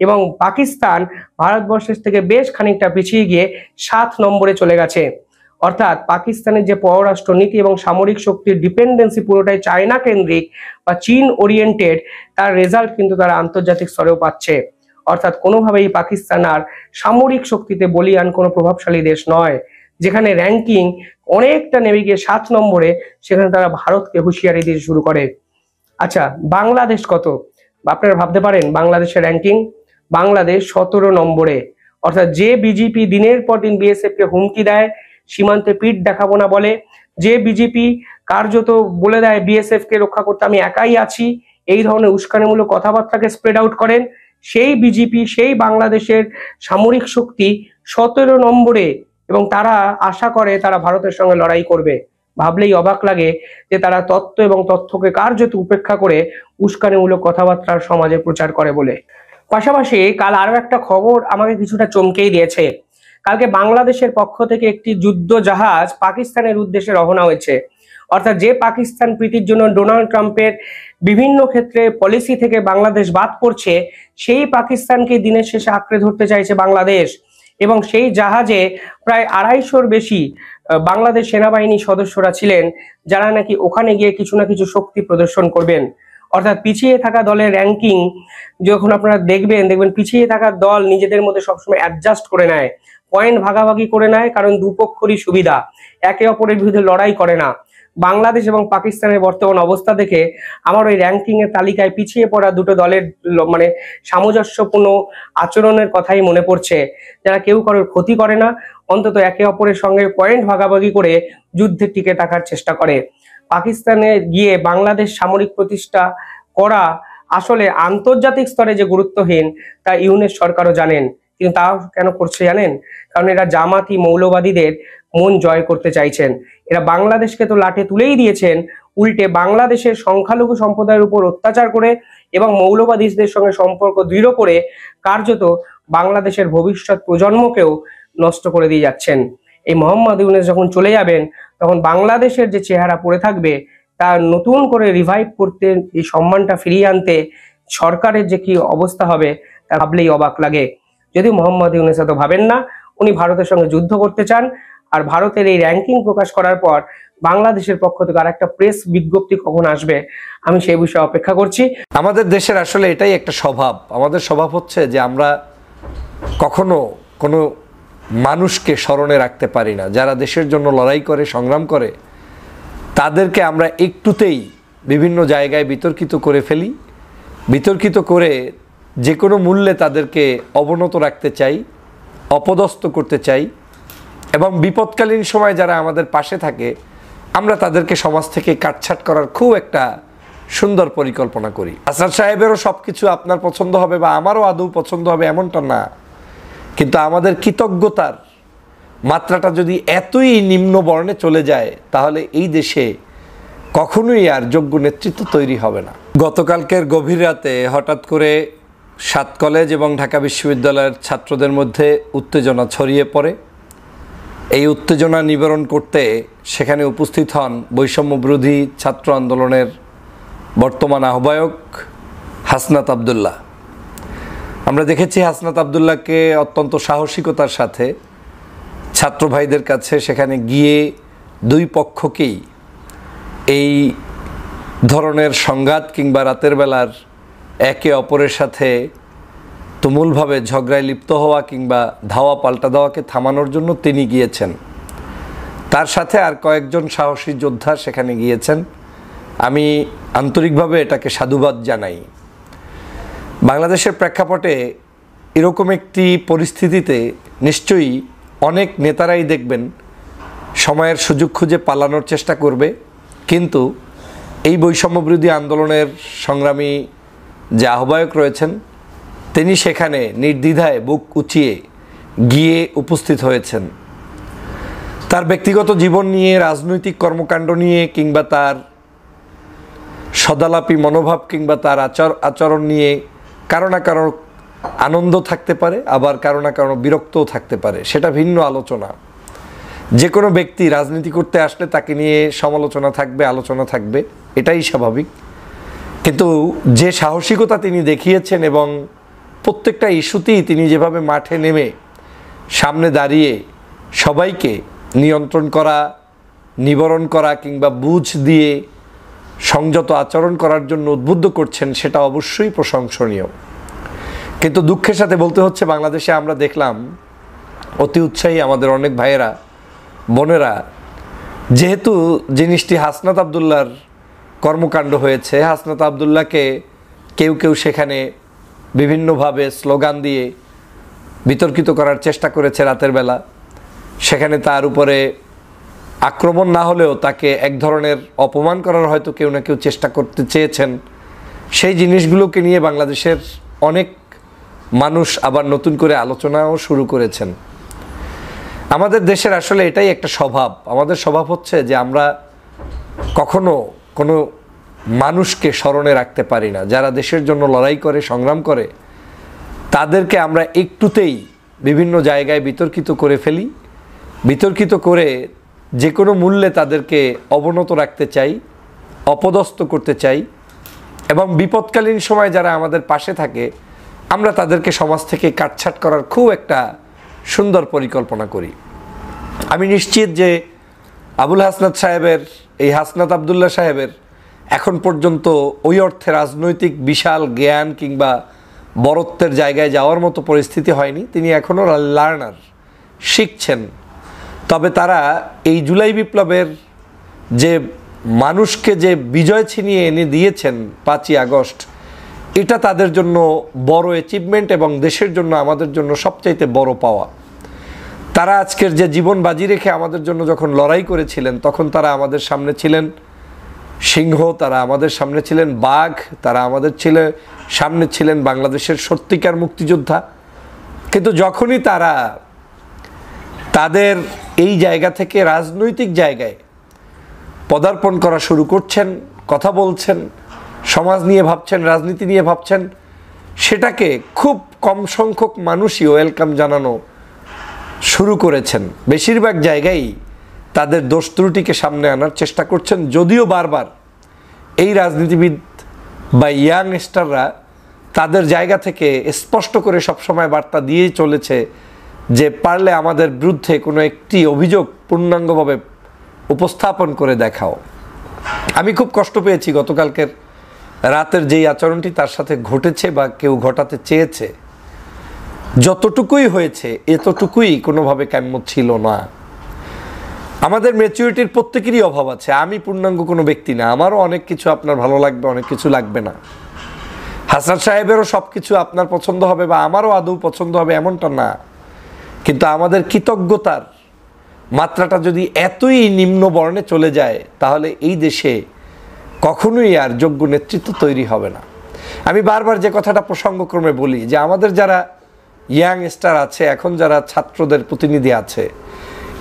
এবং পাকিস্তান ভারতবর্ষের থেকে বেশ খানিকটা পিছিয়ে গিয়ে 7 নম্বরে চলে গেছে। অর্থাৎ পাকিস্তানের যে পররাষ্ট্র নীতি এবং সামরিক শক্তির ডিপেন্ডেন্সি পুরোটাই চায়না কেন্দ্রিক বা চীন ওরিয়েন্টেড, তার রেজাল্ট কিন্তু তারা আন্তর্জাতিক স্তরেও পাচ্ছে। অর্থাৎ কোনোভাবেই পাকিস্তান আর সামরিক শক্তিতে বলিয়ান কোনো প্রভাবশালী দেশ নয়। যেখানে র্যাঙ্কিং অনেকটা নেমে গিয়ে 7 নম্বরে, সেখানে তারা ভারতকে হুঁশিয়ারি দিতে শুরু করে। আচ্ছা, বাংলাদেশ কত? আপনারা ভাবতে পারেন বাংলাদেশের র্যাঙ্কিং, বাংলাদেশ 17 নম্বরে। অর্থাৎ যে বিজেপি দিনের পর দিন বিএসএফ কে হুমকি দেয়, সীমান্তে পিঠ দেখাবো না বলে, যে বিজেপি কার্যত বলে দেয় বিএসএফ কে রক্ষা করতে আমি একাই আছি, এই ধরনের উস্কানিমূলক কথাবার্তাকে স্প্রেড আউট করেন, সেই বিজেপি, সেই বাংলাদেশের সামরিক শক্তি 17 নম্বরে, এবং তারা আশা করে তারা ভারতের সঙ্গে লড়াই করবে। ভাবলেই অবাক লাগে যে তারা তত্ত্ব এবং তথ্যকে কার্যত উপেক্ষা করে উস্কানিমূলক কথাবার্তার সমাজে প্রচার করে বলে। পাশাপাশি কাল আরো একটা খবর আমাকে কিছুটা চমকেই দিয়েছে। কালকে বাংলাদেশের পক্ষ থেকে একটি যুদ্ধ জাহাজ পাকিস্তানের উদ্দেশ্যে রওনা হয়েছে। অর্থাৎ যে পাকিস্তান প্রীতির জন্য ডোনাল্ড ট্রাম্পের বিভিন্ন ক্ষেত্রে পলিসি থেকে বাংলাদেশ বাদ পড়ছে, সেই পাকিস্তানকে দিনের শেষে আঁকড়ে ধরতে চাইছে বাংলাদেশ, এবং সেই জাহাজে প্রায় 250-র বেশি বাংলাদেশ সেনাবাহিনী সদস্যরা ছিলেন, যারা নাকি ওখানে গিয়ে কিছু না কিছু শক্তি প্রদর্শন করবেন। অর্থাৎ পিছিয়ে থাকা দলের র্যাঙ্কিং যখন আপনারা দেখবেন পিছিয়ে থাকা দল নিজেদের মধ্যে সবসময় অ্যাডজাস্ট করে নেয়, পয়েন্ট ভাগাভাগি করে নেয়, কারণ দুপক্ষরই সুবিধা, একে অপরের বিরুদ্ধে লড়াই করে না। বাংলাদেশ এবং পাকিস্তানের বর্তমান অবস্থা দেখে আমার ওই র্যাঙ্কিং এর তালিকায় পিছিয়ে পড়া দুটো দলের মানে সামঞ্জস্যপূর্ণ আচরণের কথাই মনে পড়ছে, যারা কেউ কারোর ক্ষতি করে না, অন্তত একে অপরের সঙ্গে পয়েন্ট ভাগাভাগি করে যুদ্ধে টিকে থাকার চেষ্টা করে। পাকিস্তানে গিয়ে বাংলাদেশ সামরিক প্রতিষ্ঠা করা আসলে আন্তর্জাতিক স্তরে যে গুরুত্বহীন তা ইউনূস সরকারও জানেন, কিন্তু তাও কেন করছে জানেন? কারণ এরা জামাতি মৌলবাদীদের মন জয় করতে চাইছেন। এরা বাংলাদেশকে তো লাঠে তুলেই দিয়েছেন, উল্টে বাংলাদেশের সংখ্যালঘু সম্প্রদায়ের উপর অত্যাচার করে এবং মৌলবাদীদের সঙ্গে সম্পর্ক দৃঢ় করে কার্যত বাংলাদেশের ভবিষ্যৎ প্রজন্মকেও নষ্ট করে দিয়ে যাচ্ছেন। এই মোহাম্মদ ইউনূস যখন চলে যাবেন তখন বাংলাদেশের যে চেহারা পড়ে থাকবে তা নতুন করে রিভাইভ করতে, এই সম্মানটা ফিরিয়ে আনতে সরকারের যে কি অবস্থা হবে তা ভাবলেই অবাক লাগে। যদি মোহাম্মদ ইউনূস এত ভাবেন না, উনি ভারতের সঙ্গে যুদ্ধ করতে চান, আর ভারতের এই র্যাঙ্কিং প্রকাশ করার পর বাংলাদেশের পক্ষ থেকে আর একটা প্রেস বিজ্ঞপ্তি কখন আসবে আমি সেই বিষয়ে অপেক্ষা করছি। আমাদের দেশের আসলে এটাই একটা স্বভাব। আমাদের স্বভাব হচ্ছে যে আমরা কখনো কোনো মানুষকে স্মরণে রাখতে পারি না। যারা দেশের জন্য লড়াই করে, সংগ্রাম করে, তাদেরকে আমরা একটুতেই বিভিন্ন জায়গায় বিতর্কিত করে ফেলি। বিতর্কিত করে যে কোনো মূল্যে তাদেরকে অবনত রাখতে চাই, অপদস্থ করতে চাই, এবং বিপদকালীন সময় যারা আমাদের পাশে থাকে আমরা তাদেরকে সমাজ থেকে কাটছাট করার খুব একটা সুন্দর পরিকল্পনা করি। আসাদ সাহেবেরও সব কিছু আপনার পছন্দ হবে বা আমারও আদৌ পছন্দ হবে এমনটা না, কিন্তু আমাদের কৃতজ্ঞতার মাত্রাটা যদি এতই নিম্ন বর্ণে চলে যায় তাহলে এই দেশে কখনোই আর যোগ্য নেতৃত্ব তৈরি হবে না। গতকালকের গভীর রাতে হঠাৎ করে 7 কলেজ এবং ঢাকা বিশ্ববিদ্যালয়ের ছাত্রদের মধ্যে উত্তেজনা ছড়িয়ে পড়ে। এই উত্তেজনা নিবারণ করতে সেখানে উপস্থিত হন বৈষম্য বিরোধী ছাত্র আন্দোলনের বর্তমান আহ্বায়ক হাসনাত আবদুল্লাহ। আমরা দেখেছি হাসনাত আবদুল্লাহকে অত্যন্ত সাহসিকতার সাথে ছাত্র ভাইদের কাছে সেখানে গিয়ে দুই পক্ষকেই এই ধরনের সংঘাত কিংবা রাতের বেলার একে অপরের সাথে তুমুলভাবে ঝগড়ায় লিপ্ত হওয়া কিংবা ধাওয়া পাল্টা দেওয়াকে থামানোর জন্য তিনি গিয়েছেন। তার সাথে আর কয়েকজন সাহসী যোদ্ধা সেখানে গিয়েছেন। আমি আন্তরিকভাবে এটাকে সাধুবাদ জানাই। বাংলাদেশের প্রেক্ষাপটে এরকম একটি পরিস্থিতিতে নিশ্চয়ই অনেক নেতারাই দেখবেন সময়ের সুযোগ খুঁজে পালানোর চেষ্টা করবে, কিন্তু এই বৈষম্য বিরোধী আন্দোলনের সংগ্রামী যে আহ্বায়ক রয়েছেন তিনি সেখানে নির্দ্বিধায় বুক উঁচিয়ে গিয়ে উপস্থিত হয়েছেন। তার ব্যক্তিগত জীবন নিয়ে, রাজনৈতিক কর্মকাণ্ড নিয়ে কিংবা তার সদালাপী মনোভাব কিংবা তার আচরণ নিয়ে কারো না কারো আনন্দ থাকতে পারে, আবার কারো না কারো বিরক্তও থাকতে পারে, সেটা ভিন্ন আলোচনা। যে কোনো ব্যক্তি রাজনীতি করতে আসলে তাকে নিয়ে সমালোচনা থাকবে, আলোচনা থাকবে, এটাই স্বাভাবিক। কিন্তু যে সাহসিকতা তিনি দেখিয়েছেন এবং প্রত্যেকটা ইস্যুতেই তিনি যেভাবে মাঠে নেমে সামনে দাঁড়িয়ে সবাইকে নিয়ন্ত্রণ করা, নিবারণ করা কিংবা বুঝ দিয়ে সংযত আচরণ করার জন্য উদ্বুদ্ধ করছেন, সেটা অবশ্যই প্রশংসনীয়। কিন্তু দুঃখের সাথে বলতে হচ্ছে বাংলাদেশে আমরা দেখলাম অতি উৎসাহী আমাদের অনেক ভাইয়েরা, বোনেরা, যেহেতু জিনিসটি হাসনাত আবদুল্লাহর কর্মকাণ্ড হয়েছে, হাসনাত আবদুল্লাহকে কেউ কেউ সেখানে বিভিন্নভাবে স্লোগান দিয়ে বিতর্কিত করার চেষ্টা করেছে রাতের বেলা। সেখানে তার উপরে আক্রমণ না হলেও তাকে এক ধরনের অপমান করার হয়তো কেউ না কেউ চেষ্টা করতে চেয়েছেন। সেই জিনিসগুলোকে নিয়ে বাংলাদেশের অনেক মানুষ আবার নতুন করে আলোচনাও শুরু করেছেন। আমাদের দেশের আসলে এটাই একটা স্বভাব। আমাদের স্বভাব হচ্ছে যে আমরা কখনো কোনো মানুষকে স্মরণে রাখতে পারি না। যারা দেশের জন্য লড়াই করে, সংগ্রাম করে, তাদেরকে আমরা একটুতেই বিভিন্ন জায়গায় বিতর্কিত করে ফেলি। বিতর্কিত করে যে কোনো মূল্যে তাদেরকে অবনত রাখতে চাই, অপদস্থ করতে চাই, এবং বিপদকালীন সময় যারা আমাদের পাশে থাকে আমরা তাদেরকে সমাজ থেকে কাটছাট করার খুব একটা সুন্দর পরিকল্পনা করি। আমি নিশ্চিত যে আবুল হাসনাত সাহেবের, এই হাসনাত আবদুল্লাহ সাহেবের এখন পর্যন্ত ওই অর্থে রাজনৈতিক বিশাল জ্ঞান কিংবা বড়ত্বের জায়গায় যাওয়ার মতো পরিস্থিতি হয়নি। তিনি এখনও লার্নার, শিখছেন। তবে তারা এই জুলাই বিপ্লবের যে মানুষকে যে বিজয় ছিনিয়ে এনে দিয়েছেন 5ই আগস্ট, এটা তাদের জন্য বড় অ্যাচিভমেন্ট এবং দেশের জন্য আমাদের জন্য সবচাইতে বড় পাওয়া। তারা আজকের যে জীবন বাজি রেখে আমাদের জন্য যখন লড়াই করেছিলেন, তখন তারা আমাদের সামনে ছিলেন সিংহ, তারা আমাদের সামনে ছিলেন বাঘ, তারা আমাদের সামনে ছিলেন বাংলাদেশের সত্যিকার মুক্তিযোদ্ধা। কিন্তু যখনই তারা তাদের এই জায়গা থেকে রাজনৈতিক জায়গায় পদার্পণ করা শুরু করছেন, কথা বলছেন, সমাজ নিয়ে ভাবছেন, রাজনীতি নিয়ে ভাবছেন, সেটাকে খুব কম সংখ্যক মানুষই ওয়েলকাম জানানো শুরু করেছেন। বেশিরভাগ জায়গায় তাদের দোষ ত্রুটিকে সামনে আনার চেষ্টা করছেন, যদিও বারবার এই রাজনীতিবিদ বা ইয়াংস্টাররা তাদের জায়গা থেকে স্পষ্ট করে সবসময় বার্তা দিয়েই চলেছে যে পারলে আমাদের বিরুদ্ধে কোনো একটি অভিযোগ পূর্ণাঙ্গভাবে উপস্থাপন করে দেখাও। আমি খুব কষ্ট পেয়েছি গতকালকের রাতের যেই আচরণটি তার সাথে ঘটেছে বা কেউ ঘটাতে চেয়েছে। যতটুকুই হয়েছে এতটুকুই কোনোভাবে কাম্য ছিল না। আমাদের ম্যাচুরিটির প্রত্যেকেরই অভাব আছে। আমি পূর্ণাঙ্গ কোনো ব্যক্তি না, আমারও অনেক কিছু আপনার ভালো লাগবে, অনেক কিছু লাগবে না। হাসান সাহেবেরও সব কিছু আপনার পছন্দ হবে বা আমারও আদৌ পছন্দ হবে এমনটা না। কিন্তু আমাদের কৃতজ্ঞতার মাত্রাটা যদি এতই নিম্ন বর্ণে চলে যায়, তাহলে এই দেশে কখনোই আর যোগ্য নেতৃত্ব তৈরি হবে না। আমি বারবার যে কথাটা প্রসঙ্গক্রমে বলি যে আমাদের যারা ইয়াংস্টার আছে, এখন যারা ছাত্রদের প্রতিনিধি আছে,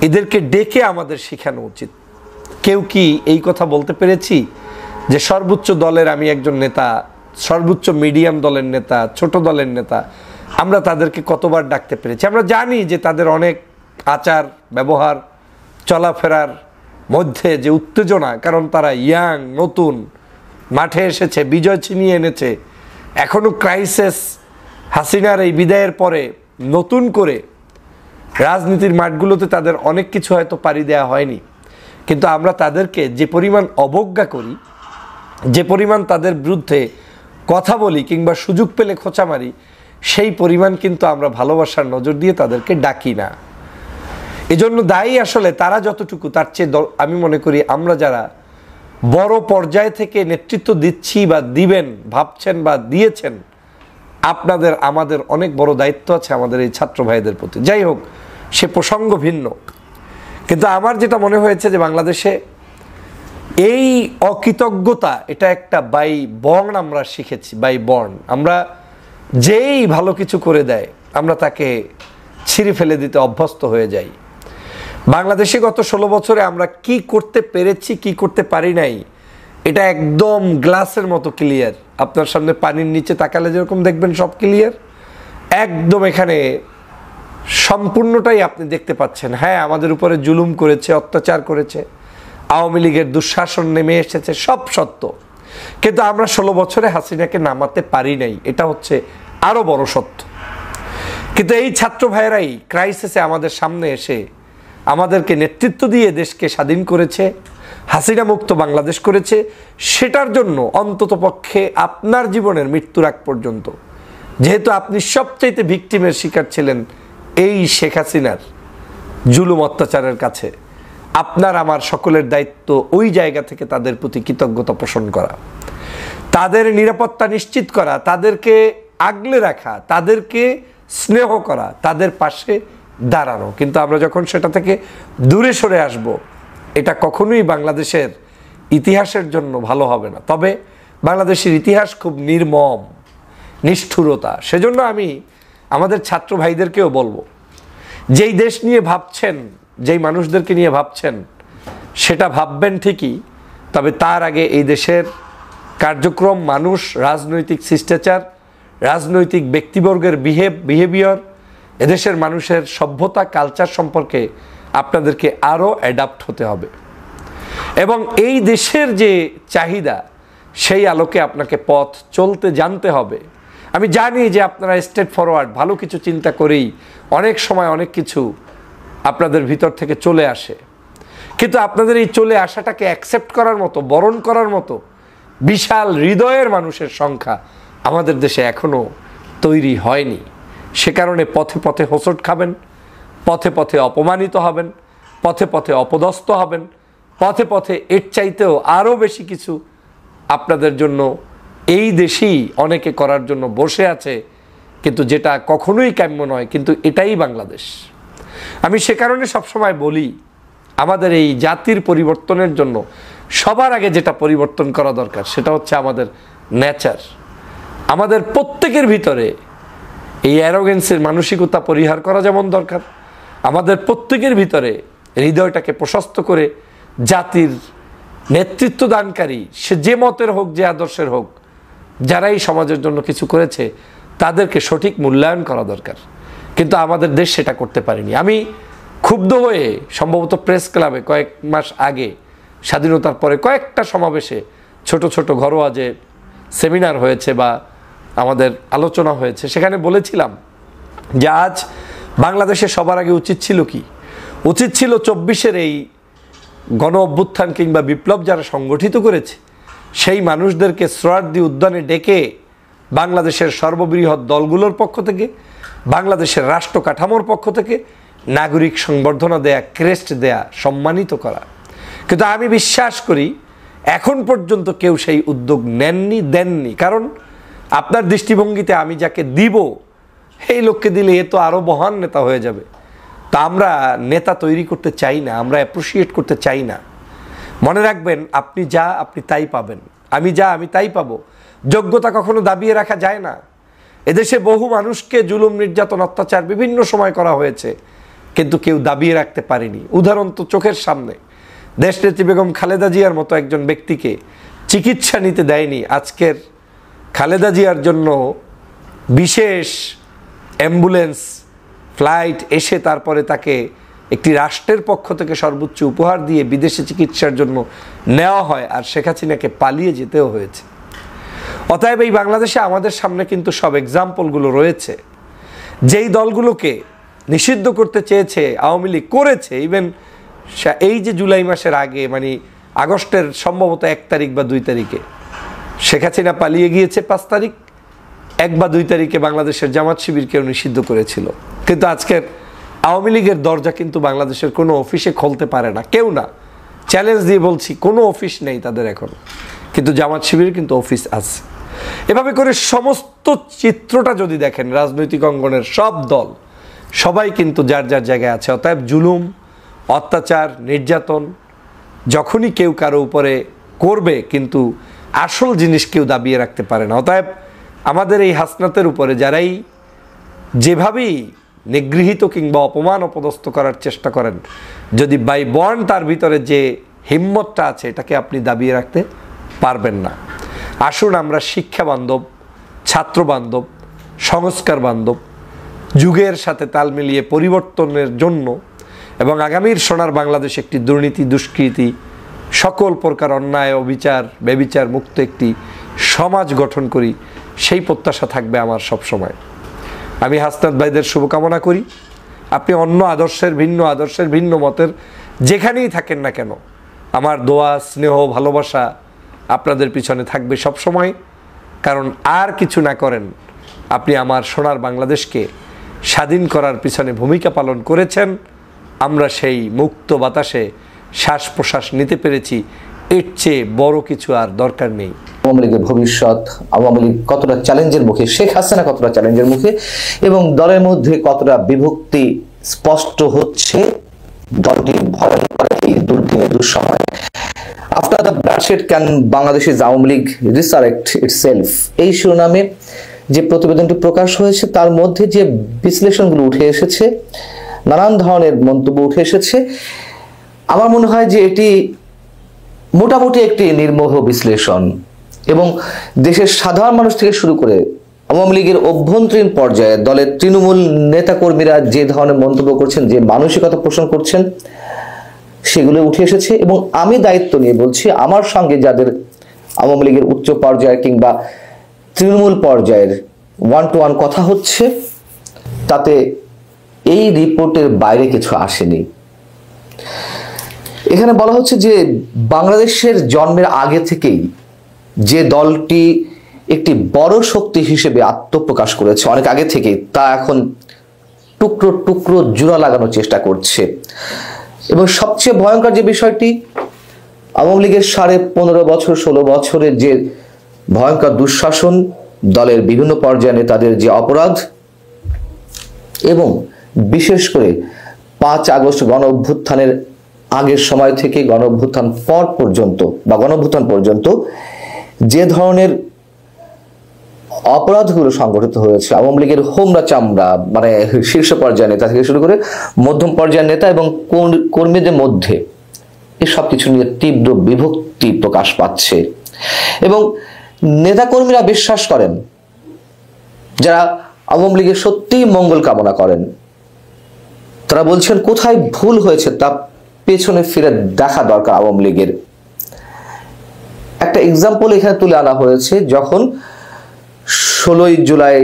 এদেরকে ডেকে আমাদের শেখানো উচিত। কেউ কি এই কথা বলতে পেরেছি যে সর্বোচ্চ দলের আমি একজন নেতা, সর্বোচ্চ মিডিয়াম দলের নেতা, ছোট দলের নেতা, আমরা তাদেরকে কতবার ডাকতে পেরেছি? আমরা জানি যে তাদের অনেক আচার ব্যবহার চলাফেরার মধ্যে যে উত্তেজনা, কারণ তারা ইয়াং, নতুন, মাঠে এসেছে, বিজয় ছিনিয়ে এনেছে, এখনও ক্রাইসিস, হাসিনার এই বিদায়ের পরে নতুন করে রাজনীতির মাঠগুলোতে তাদের অনেক কিছু হয়তো পাড়ি দেওয়া হয়নি। কিন্তু আমরা তাদেরকে যে পরিমাণ অবজ্ঞা করি, যে পরিমাণ তাদের বিরুদ্ধে কথা বলি কিংবা সুযোগ পেলে খোঁচা মারি, সেই পরিমাণ কিন্তু আমরা ভালোবাসার নজর দিয়ে তাদেরকে ডাকি না। এজন্য দায়ী আসলে তারা যতটুকু, তার চেয়ে আমি মনে করি আমরা যারা বড় পর্যায় থেকে নেতৃত্ব দিচ্ছি বা দিবেন ভাবছেন বা দিয়েছেন, আপনাদের আমাদের অনেক বড় দায়িত্ব আছে আমাদের এই ছাত্র ভাইদের প্রতি। যাই হোক, সে প্রসঙ্গ ভিন্ন। কিন্তু আমার যেটা মনে হয়েছে যে বাংলাদেশে এই অকৃতজ্ঞতা, এটা একটা বাই বর্ন আমরা শিখেছি, বাই বর্ন। আমরা যেই ভালো কিছু করে দেয় আমরা তাকে ছিঁড়ে ফেলে দিতে অভ্যস্ত হয়ে যাই। বাংলাদেশে গত 16 বছরে আমরা কি করতে পেরেছি, কি করতে পারি নাই, এটা একদম গ্লাসের মতো ক্লিয়ার। আপনার সামনে পানির নিচে তাকালে যেরকম দেখবেন সব ক্লিয়ার, একদম এখানে সম্পূর্ণটাই আপনি দেখতে পাচ্ছেন। হ্যাঁ, আমাদের উপরে জুলুম করেছে, অত্যাচার করেছে, আওয়ামী লীগের দুঃশাসন নেমে এসেছে, সব সত্য। কিন্তু আমরা 16 বছরে হাসিনাকে নামাতে পারি নাই, এটা হচ্ছে আরো বড় সত্য। কিন্তু এই ছাত্র ভাইয়েরাই ক্রাইসিসে আমাদের সামনে এসে আমাদেরকে নেতৃত্ব দিয়ে দেশকে স্বাধীন করেছে, হাসিনা মুক্ত বাংলাদেশ করেছে। সেটার জন্য অন্ততপক্ষে আপনার জীবনের মৃত্যুর আগ পর্যন্ত, যেহেতু আপনি সবচাইতে ভিকটিমের শিকার ছিলেন এই শেখ হাসিনার জুলুম অত্যাচারের কাছে, আপনার আমার সকলের দায়িত্ব ওই জায়গা থেকে তাদের প্রতি কৃতজ্ঞতা পোষণ করা, তাদের নিরাপত্তা নিশ্চিত করা, তাদেরকে আগলে রাখা, তাদেরকে স্নেহ করা, তাদের পাশে দাঁড়ানো। কিন্তু আমরা যখন সেটা থেকে দূরে সরে আসব, এটা কখনোই বাংলাদেশের ইতিহাসের জন্য ভালো হবে না। তবে বাংলাদেশের ইতিহাস খুব নির্মম, নিষ্ঠুরতা। সেজন্য আমি আমাদের ছাত্র ভাইদেরকেও বলবো, যেই দেশ নিয়ে ভাবছেন, যেই মানুষদেরকে নিয়ে ভাবছেন, সেটা ভাববেন ঠিকই, তবে তার আগে এই দেশের কার্যক্রম, মানুষ, রাজনৈতিক শিষ্টাচার, রাজনৈতিক ব্যক্তিবর্গের বিহেভিয়ার, এদেশের মানুষের সভ্যতা, কালচার সম্পর্কে আপনাদেরকে আরও অ্যাডাপ্ট হতে হবে এবং এই দেশের যে চাহিদা, সেই আলোকে আপনাকে পথ চলতে জানতে হবে। আমি জানি যে আপনারা স্ট্রেট ফরওয়ার্ড, ভালো কিছু চিন্তা করেই অনেক সময় অনেক কিছু আপনাদের ভিতর থেকে চলে আসে, কিন্তু আপনাদের এই চলে আসাটাকে অ্যাকসেপ্ট করার মতো, বরণ করার মতো বিশাল হৃদয়ের মানুষের সংখ্যা আমাদের দেশে এখনও তৈরি হয়নি। সে কারণে পথে পথে হোঁচট খাবেন, পথে পথে অপমানিত হবেন, পথে পথে অপদস্থ হবেন, পথে পথে এর চাইতেও আরও বেশি কিছু আপনাদের জন্য এই দেশেই অনেকে করার জন্য বসে আছে, কিন্তু যেটা কখনোই কাম্য নয়। কিন্তু এটাই বাংলাদেশ। আমি সে কারণে সবসময় বলি, আমাদের এই জাতির পরিবর্তনের জন্য সবার আগে যেটা পরিবর্তন করা দরকার সেটা হচ্ছে আমাদের নেচার। আমাদের প্রত্যেকের ভিতরে এই অ্যারোগেন্সের মানসিকতা পরিহার করা যেমন দরকার, আমাদের প্রত্যেকের ভিতরে হৃদয়টাকে প্রশস্ত করে জাতির নেতৃত্ব দানকারী, সে যে মতের হোক, যে আদর্শের হোক, যারাই সমাজের জন্য কিছু করেছে তাদেরকে সঠিক মূল্যায়ন করা দরকার। কিন্তু আমাদের দেশ সেটা করতে পারেনি। আমি ক্ষুব্ধ হয়ে সম্ভবত প্রেস ক্লাবে কয়েক মাস আগে স্বাধীনতার পরে কয়েকটা সমাবেশে ছোট ছোট ঘরোয়া যে সেমিনার হয়েছে বা আমাদের আলোচনা হয়েছে, সেখানে বলেছিলাম যে আজ বাংলাদেশে সবার আগে উচিত ছিল কি? উচিত ছিল 24-এর এই গণ অভ্যুত্থান কিংবা বিপ্লব যারা সংগঠিত করেছে সেই মানুষদেরকে সোহরাওয়ার্দী উদ্যানে ডেকে বাংলাদেশের সর্ববৃহৎ দলগুলোর পক্ষ থেকে, বাংলাদেশের রাষ্ট্র কাঠামোর পক্ষ থেকে নাগরিক সংবর্ধনা দেয়া, ক্রেস্ট দেয়া, সম্মানিত করা। কিন্তু আমি বিশ্বাস করি এখন পর্যন্ত কেউ সেই উদ্যোগ দেননি। কারণ আপনার দৃষ্টিভঙ্গিতে আমি যাকে দিব এই লোককে দিলে এ তো আরও মহান নেতা হয়ে যাবে। তা আমরা নেতা তৈরি করতে চাই না, আমরা অ্যাপ্রিসিয়েট করতে চাই না। মনে রাখবেন, আপনি যা আপনি তাই পাবেন, আমি যা আমি তাই পাবো। যোগ্যতা কখনো দাবিয়ে রাখা যায় না। এদেশে বহু মানুষকে জুলুম, নির্যাতন, অত্যাচার বিভিন্ন সময় করা হয়েছে, কিন্তু কেউ দাবিয়ে রাখতে পারেনি। উদাহরণ তো চোখের সামনে, দেশনেত্রী বেগম খালেদা জিয়ার মতো একজন ব্যক্তিকে চিকিৎসা নিতে দেয়নি। আজকের খালেদা জিয়ার জন্য বিশেষ অ্যাম্বুলেন্স ফ্লাইট এসে তারপরে তাকে একটি রাষ্ট্রের পক্ষ থেকে সর্বোচ্চ উপহার দিয়ে বিদেশে চিকিৎসার জন্য নেওয়া হয়, আর শেখ হাসিনাকে পালিয়ে যেতেও হয়েছে। অতএব এই বাংলাদেশে আমাদের সামনে কিন্তু সব এক্সাম্পলগুলো রয়েছে। যেই দলগুলোকে নিষিদ্ধ করতে চেয়েছে আওয়ামী লীগ করেছে। ইভেন এই যে জুলাই মাসের আগে, মানে আগস্টের সম্ভবত 1 তারিখ বা 2 তারিখে শেখ হাসিনা পালিয়ে গিয়েছে, 5 তারিখ, 1 বা 2 তারিখে বাংলাদেশের জামাত শিবিরকেও নিষিদ্ধ করেছিল। কিন্তু আজকের আওয়ামী লীগের দরজা কিন্তু বাংলাদেশের কোনো অফিসে খুলতে পারে না, কেউ না। চ্যালেঞ্জ দিয়ে বলছি, কোনো অফিস নেই তাদের এখন, কিন্তু জামাত শিবির কিন্তু অফিস আছে। এভাবে করে সমস্ত চিত্রটা যদি দেখেন, রাজনৈতিক অঙ্গনের সব দল সবাই কিন্তু যার যার জায়গায় আছে। অতএব জুলুম, অত্যাচার, নির্যাতন যখনই কেউ কারো উপরে করবে, কিন্তু আসল জিনিস কেউ দাবিয়ে রাখতে পারে না। অতএব আমাদের এই হাসনাতের উপরে যারাই যেভাবেই নিগৃহীত কিংবা অপমান অপদস্থ করার চেষ্টা করেন, যদি বাই বর্ন তার ভিতরে যে হিম্মতটা আছে এটাকে আপনি দাবিয়ে রাখতে পারবেন না। আসুন আমরা শিক্ষা বান্ধব, ছাত্র বান্ধব, সংস্কার বান্ধব, যুগের সাথে তাল মিলিয়ে পরিবর্তনের জন্য এবং আগামীর সোনার বাংলাদেশ একটি দুর্নীতি, দুষ্কৃতি, সকল প্রকার অন্যায়, অবিচার, বেবিচার মুক্ত একটি সমাজ গঠন করি, সেই প্রত্যাশা থাকবে আমার সব সময়। আমি হাসনাত ভাইদের শুভকামনা করি। আপনি অন্য আদর্শের, ভিন্ন মতের যেখানেই থাকেন না কেন, আমার দোয়া, স্নেহ, ভালোবাসা আপনাদের পিছনে থাকবে সব সময়। কারণ আর কিছু না করেন, আপনি আমার সোনার বাংলাদেশকে স্বাধীন করার পিছনে ভূমিকা পালন করেছেন। আমরা সেই মুক্ত বাতাসে শ্বাস প্রশ্বাস নিতে পেরেছি, এর চেয়ে বড় কিছু আর দরকার নেই। আওয়ামী লীগের ভবিষ্যৎ, আওয়ামী লীগ কতটা চ্যালেঞ্জের মুখে, শেখ হাসিনা কতটা চ্যালেঞ্জের মুখে, এবং দলের মধ্যে কতটা বিভক্তি স্পষ্ট হচ্ছে দলটি ভয়ঙ্কর এই দুর্দিনে, দুঃসময়। আফটার দ্য ব্লাডশেড ক্যান বাংলাদেশের আওয়ামী লীগ রিসারেক্ট ইটসেলফ, এই শিরোনামে যে প্রতিবেদনটি প্রকাশ হয়েছে তার মধ্যে যে বিশ্লেষণগুলো উঠে এসেছে, নানান ধরনের মন্তব্য উঠে এসেছে, আমার মনে হয় যে এটি মোটামুটি একটি নির্মোহ বিশ্লেষণ। এবং দেশের সাধারণ মানুষ থেকে শুরু করে আওয়ামী লীগের অভ্যন্তরীণ পর্যায়ে দলের তৃণমূল নেতাকর্মীরা যে ধরনের মন্তব্য করছেন, যে মানসিকতা পোষণ করছেন, সেগুলো উঠে এসেছে। এবং আমি দায়িত্ব নিয়ে বলছি, আমার সঙ্গে যাদের আওয়ামী লীগের উচ্চ পর্যায়ে কিংবা তৃণমূল পর্যায়ের 1-to-1 কথা হচ্ছে, তাতে এই রিপোর্টের বাইরে কিছু আসেনি। এখানে বলা হচ্ছে যে বাংলাদেশের জন্মের আগে থেকেই যে দলটি একটি বড় শক্তি হিসেবে আত্মপ্রকাশ করেছে অনেক আগে থেকেই, তা এখন টুকরো টুকরো জোড়া লাগানোর চেষ্টা করছে। এবং সবচেয়ে ভয়ঙ্কর যে বিষয়টি, আওয়ামী লীগের 15.5 বছর 16 বছরের যে ভয়ঙ্কর দুঃশাসন, দলের বিভিন্ন পর্যায়ে নেতাদের যে অপরাধ, এবং বিশেষ করে 5 আগস্ট গণ অভ্যুত্থানের আগের সময় থেকে গণ অভ্যুত্থান পর পর্যন্ত বা গণ অভ্যুত্থান পর্যন্ত যে ধরনের অপরাধগুলো সংগঠিত হয়েছে, আওয়ামী লীগের হোমরা চামড়া মানে শীর্ষ পর্যায়ের নেতা থেকে শুরু করে মধ্যম পর্যায়ের নেতা এবং কর্মীদের মধ্যে এই সব কিছু নিয়ে তীব্র বিভক্তি প্রকাশ পাচ্ছে। এবং নেতাকর্মীরা বিশ্বাস করেন, যারা আওয়ামী লীগের সত্যিই মঙ্গল কামনা করেন, তারা বলছেন কোথায় ভুল হয়েছে তা পেছনে ফিরে দেখা দরকার আওয়ামী লীগের। একটা এক্সাম্পল এখানে তুলে আনা হয়েছে, যখন 16ই জুলাই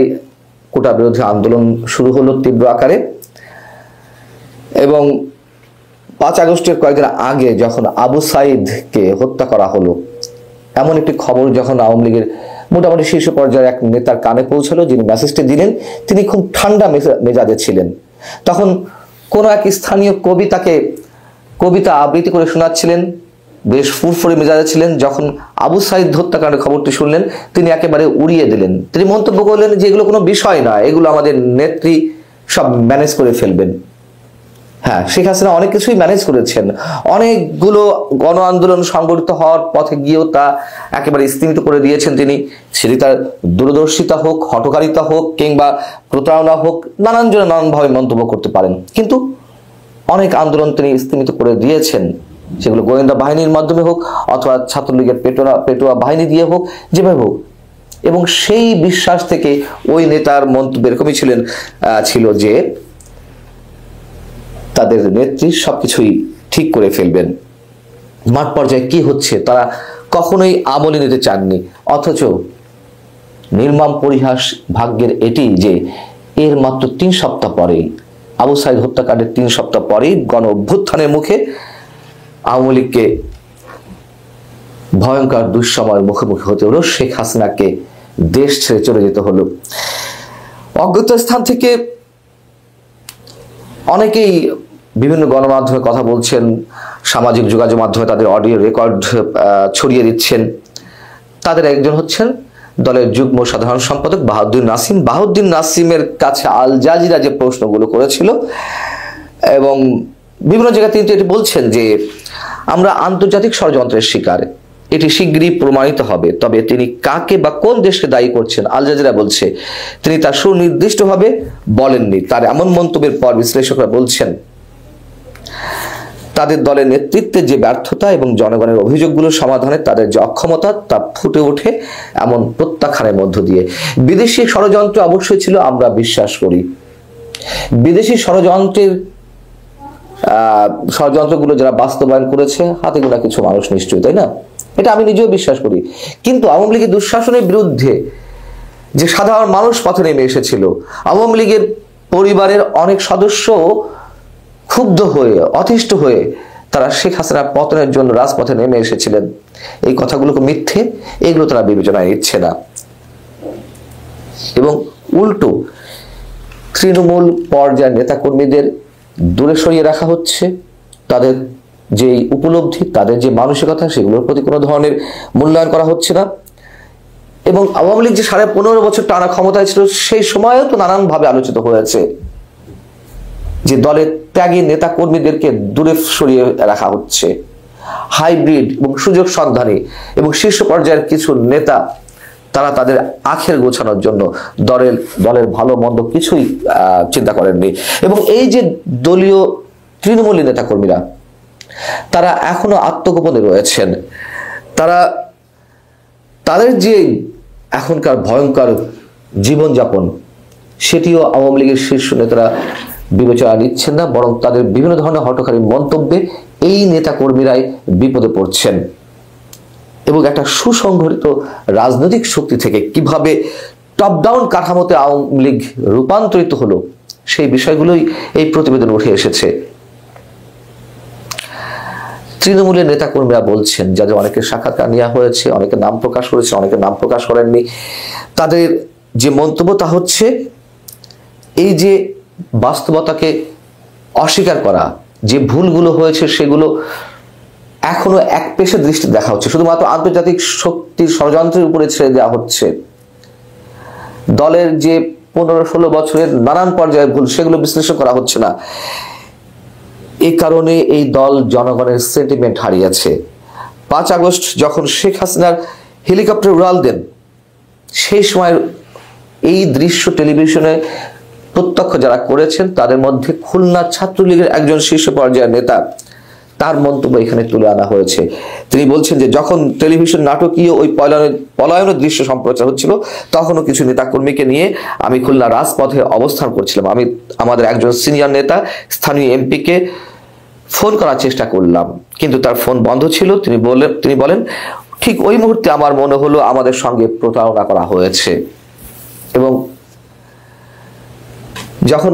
কোটা বিরোধী আন্দোলন শুরু হলো তীব্র আকারে, এবং 5 আগস্টের কয়েকদিন আগে যখন আবু সাইদকে হত্যা করা হলো, এমন একটি খবর যখন আওয়ামী লীগের মোটামুটি শীর্ষ পর্যায়ের এক নেতার কানে পৌঁছালো, যিনি মেসেজটি দিলেন তিনি খুব ঠান্ডা মেজাজে ছিলেন। তখন কোন এক স্থানীয় কবি তাকে কবিতা আবৃত্তি করে শোনাচ্ছিলেন, বেশ ফুরফুরে মেজাজে ছিলেন। যখন আবু সাইদ হত্যাকাণ্ডের খবরটি শুনলেন, তিনি একেবারে উড়িয়ে দিলেন। তিনি মন্তব্য করলেন যে এগুলো কোনো বিষয় না, এগুলো আমাদের নেত্রী সব ম্যানেজ করে ফেলবেন। হ্যাঁ, শেখ হাসিনা অনেক কিছুই ম্যানেজ করেছেন, অনেকগুলো গণ আন্দোলন সংগঠিত হওয়ার পথে গিয়েও তা একেবারে স্থিমিত করে দিয়েছেন তিনি। সেটি তার দূরদর্শিতা হোক, হঠকারিতা হোক, কিংবা প্রতারণা হোক, নানান জনে নানানভাবে মন্তব্য করতে পারেন, কিন্তু অনেক আন্দোলন তিনি স্থিমিত করে দিয়েছেন, সেগুলো গোয়েন্দা বাহিনীর মাধ্যমে হোক অথবা ছাত্রলীগের পেটোয়া বাহিনী দিয়ে হোক, যেভাবে হোক। এবং সেই বিশ্বাস থেকে ওই নেতার মন্তব্য এরকমই ছিল যে তাদের নেত্রী সবকিছুই ঠিক করে ফেলবেন। মাঠ পর্যায়ে কি হচ্ছে তারা কখনোই আমলে নিতে চাননি, অথচ নির্মম পরিহাস ভাগ্যের এটি যে এর মাত্র 3 সপ্তাহ পরেই, আবু সাইদ হত্যাকাণ্ডের 3 সপ্তাহ পরেই গণ অভ্যুত্থানের মুখে আওয়ামী লীগকে ভয়ঙ্কর দুঃসময়ের মুখোমুখি হতে হলো, শেখ হাসিনাকে দেশ ছেড়ে চলে যেতে হলো। অজ্ঞাত স্থান থেকে অনেকেই বিভিন্ন গণমাধ্যমে কথা বলছেন, সামাজিক যোগাযোগ মাধ্যমে তাদের অডিও রেকর্ড ছড়িয়ে দিচ্ছেন। তাদের একজন হচ্ছেন দলের যুগ্ম সাধারণ সম্পাদক বাহাউদ্দিন নাসিম। বাহাউদ্দিন নাসিমের কাছে আল জাজিরা যে প্রশ্নগুলো করেছিল, এবং বিভিন্ন জায়গায় তিনি এটি বলছেন যে আমরা আন্তর্জাতিক ষড়যন্ত্রের শিকার, এটি শীঘ্রই প্রমাণিত হবে। তবে তিনি কাকে বা কোন দেশকে দায়ী করছেন আল জাজিরা বলছে তিনি তা সুনির্দিষ্টভাবে বলেননি। তার এমন মন্তব্যের পর বিশ্লেষকরা বলছেন তাদের দলের নেতৃত্বের যে ব্যর্থতা এবং জনগণের অভিযোগগুলো সমাধানে তাদের যে অক্ষমতা তা ফুটে ওঠে এমন প্রত্যাখ্যানের মধ্য দিয়ে। বিদেশি ষড়যন্ত্র অবশ্যই ছিল, আমরা বিশ্বাস করি। বিদেশি ষড়যন্ত্রগুলো যারা বাস্তবায়ন করেছে হাতে গোনা কিছু মানুষ নিশ্চয়ই, তাই না? এটা আমি নিজেও বিশ্বাস করি। কিন্তু আওয়ামী লীগের দুঃশাসনের বিরুদ্ধে যে সাধারণ মানুষ পথে নেমে এসেছিল, আওয়ামী লীগের পরিবারের অনেক সদস্য ক্ষুব্ধ হয়ে, অতিষ্ঠ হয়ে তারা শেখ হাসিনার পতনের জন্য রাজপথে নেমে এসেছিলেন, এই কথাগুলোকে মিথ্যে, এগুলো তারা বিবেচনায় নিচ্ছে না। এবং উল্টো তৃণমূল পর্যায়ের নেতাকর্মীদের দূরে সরিয়ে রাখা হচ্ছে, তাদের যে উপলব্ধি, তাদের যে মানসিকতা, সেগুলোর প্রতি কোনো ধরনের মূল্যায়ন করা হচ্ছে না। এবং আওয়ামী লীগ যে 15.5 বছর টানা ক্ষমতায় ছিল, সেই সময়ও তো নানানভাবে আলোচিত হয়েছে যে দলের ত্যাগী নেতা কর্মীদেরকে দূরে সরিয়ে রাখা হচ্ছে। হাইব্রিড এবং সুযোগ সন্ধানী এবং শীর্ষ পর্যায়ের কিছু নেতা তারা তাদের আখের গোছানোর জন্য দলের ভালো মন্দ কিছুই চিন্তা করেননি। এবং এই যে দলীয় তৃণমূলী নেতা কর্মীরা, তারা এখনো আত্মগোপনে রয়েছেন। তাদের যে এখনকার ভয়ঙ্কর জীবনযাপন, সেটিও আওয়ামী লীগের শীর্ষ নেতারা বিবেচনা নিচ্ছেন না, বরং তাদের বিভিন্ন ধরনের হঠকারী মন্তব্যে এই নেতা কর্মীরাই বিপদে পড়ছেন। এবং একটা সুসংগঠিত রাজনৈতিক শক্তি থেকে কিভাবে টপ ডাউন কাঠামোতে আওয়ামী লীগ রূপান্তরিত হলো, সেই বিষয়গুলোই এই প্রতিবেদনে উঠে এসেছে। তৃণমূলের নেতাকর্মীরা বলছেন, যাদের অনেকের সাক্ষাৎকার নেওয়া হয়েছে, অনেকে নাম প্রকাশ করেছে, অনেকে নাম প্রকাশ করেননি, তাদের যে মন্তব্য তা হচ্ছে এই যে বাস্তবতাকে অস্বীকার করা, যে ভুলগুলো হয়েছে সেগুলো এখনো এক পেশে দৃষ্টি দেখা হচ্ছে, শুধুমাত্র আন্তর্জাতিক শক্তির ষড়যন্ত্রের উপরে ছেড়ে দেওয়া হচ্ছে। দলের যে 15-16 বছরের নানান পর্যায়ে ভুল, সেগুলো বিশ্লেষণ করা হচ্ছে না। এই কারণে এই দল জনগণের সেন্টিমেন্ট হারিয়েছে। 5 আগস্ট যখন শেখ হাসিনার হেলিকপ্টার উড়াল দেন, সেই সময় এই দৃশ্য টেলিভিশনে প্রত্যক্ষ যারা করেছেন তাদের মধ্যে খুলনা ছাত্রলীগের একজন শীর্ষ পর্যায়ের নেতা, তার মন্তব্য এখানে তুলে আনা হয়েছে। তিনি বলছেন যে যখন টেলিভিশন নাটকীয় ওই পলায়নের দৃশ্য সম্প্রচার হচ্ছিল, তখনও কিছু নেতাকর্মীকে নিয়ে আমি খুলনা রাজপথে অবস্থান করছিলাম। আমি আমাদের একজন সিনিয়র নেতা স্থানীয় এমপিকে ফোন করার চেষ্টা করলাম, কিন্তু তার ফোন বন্ধ ছিল। তিনি বলেন ঠিক ওই মুহূর্তে আমার মনে হলো আমাদের সঙ্গে প্রতারণা করা হয়েছে। এবং যখন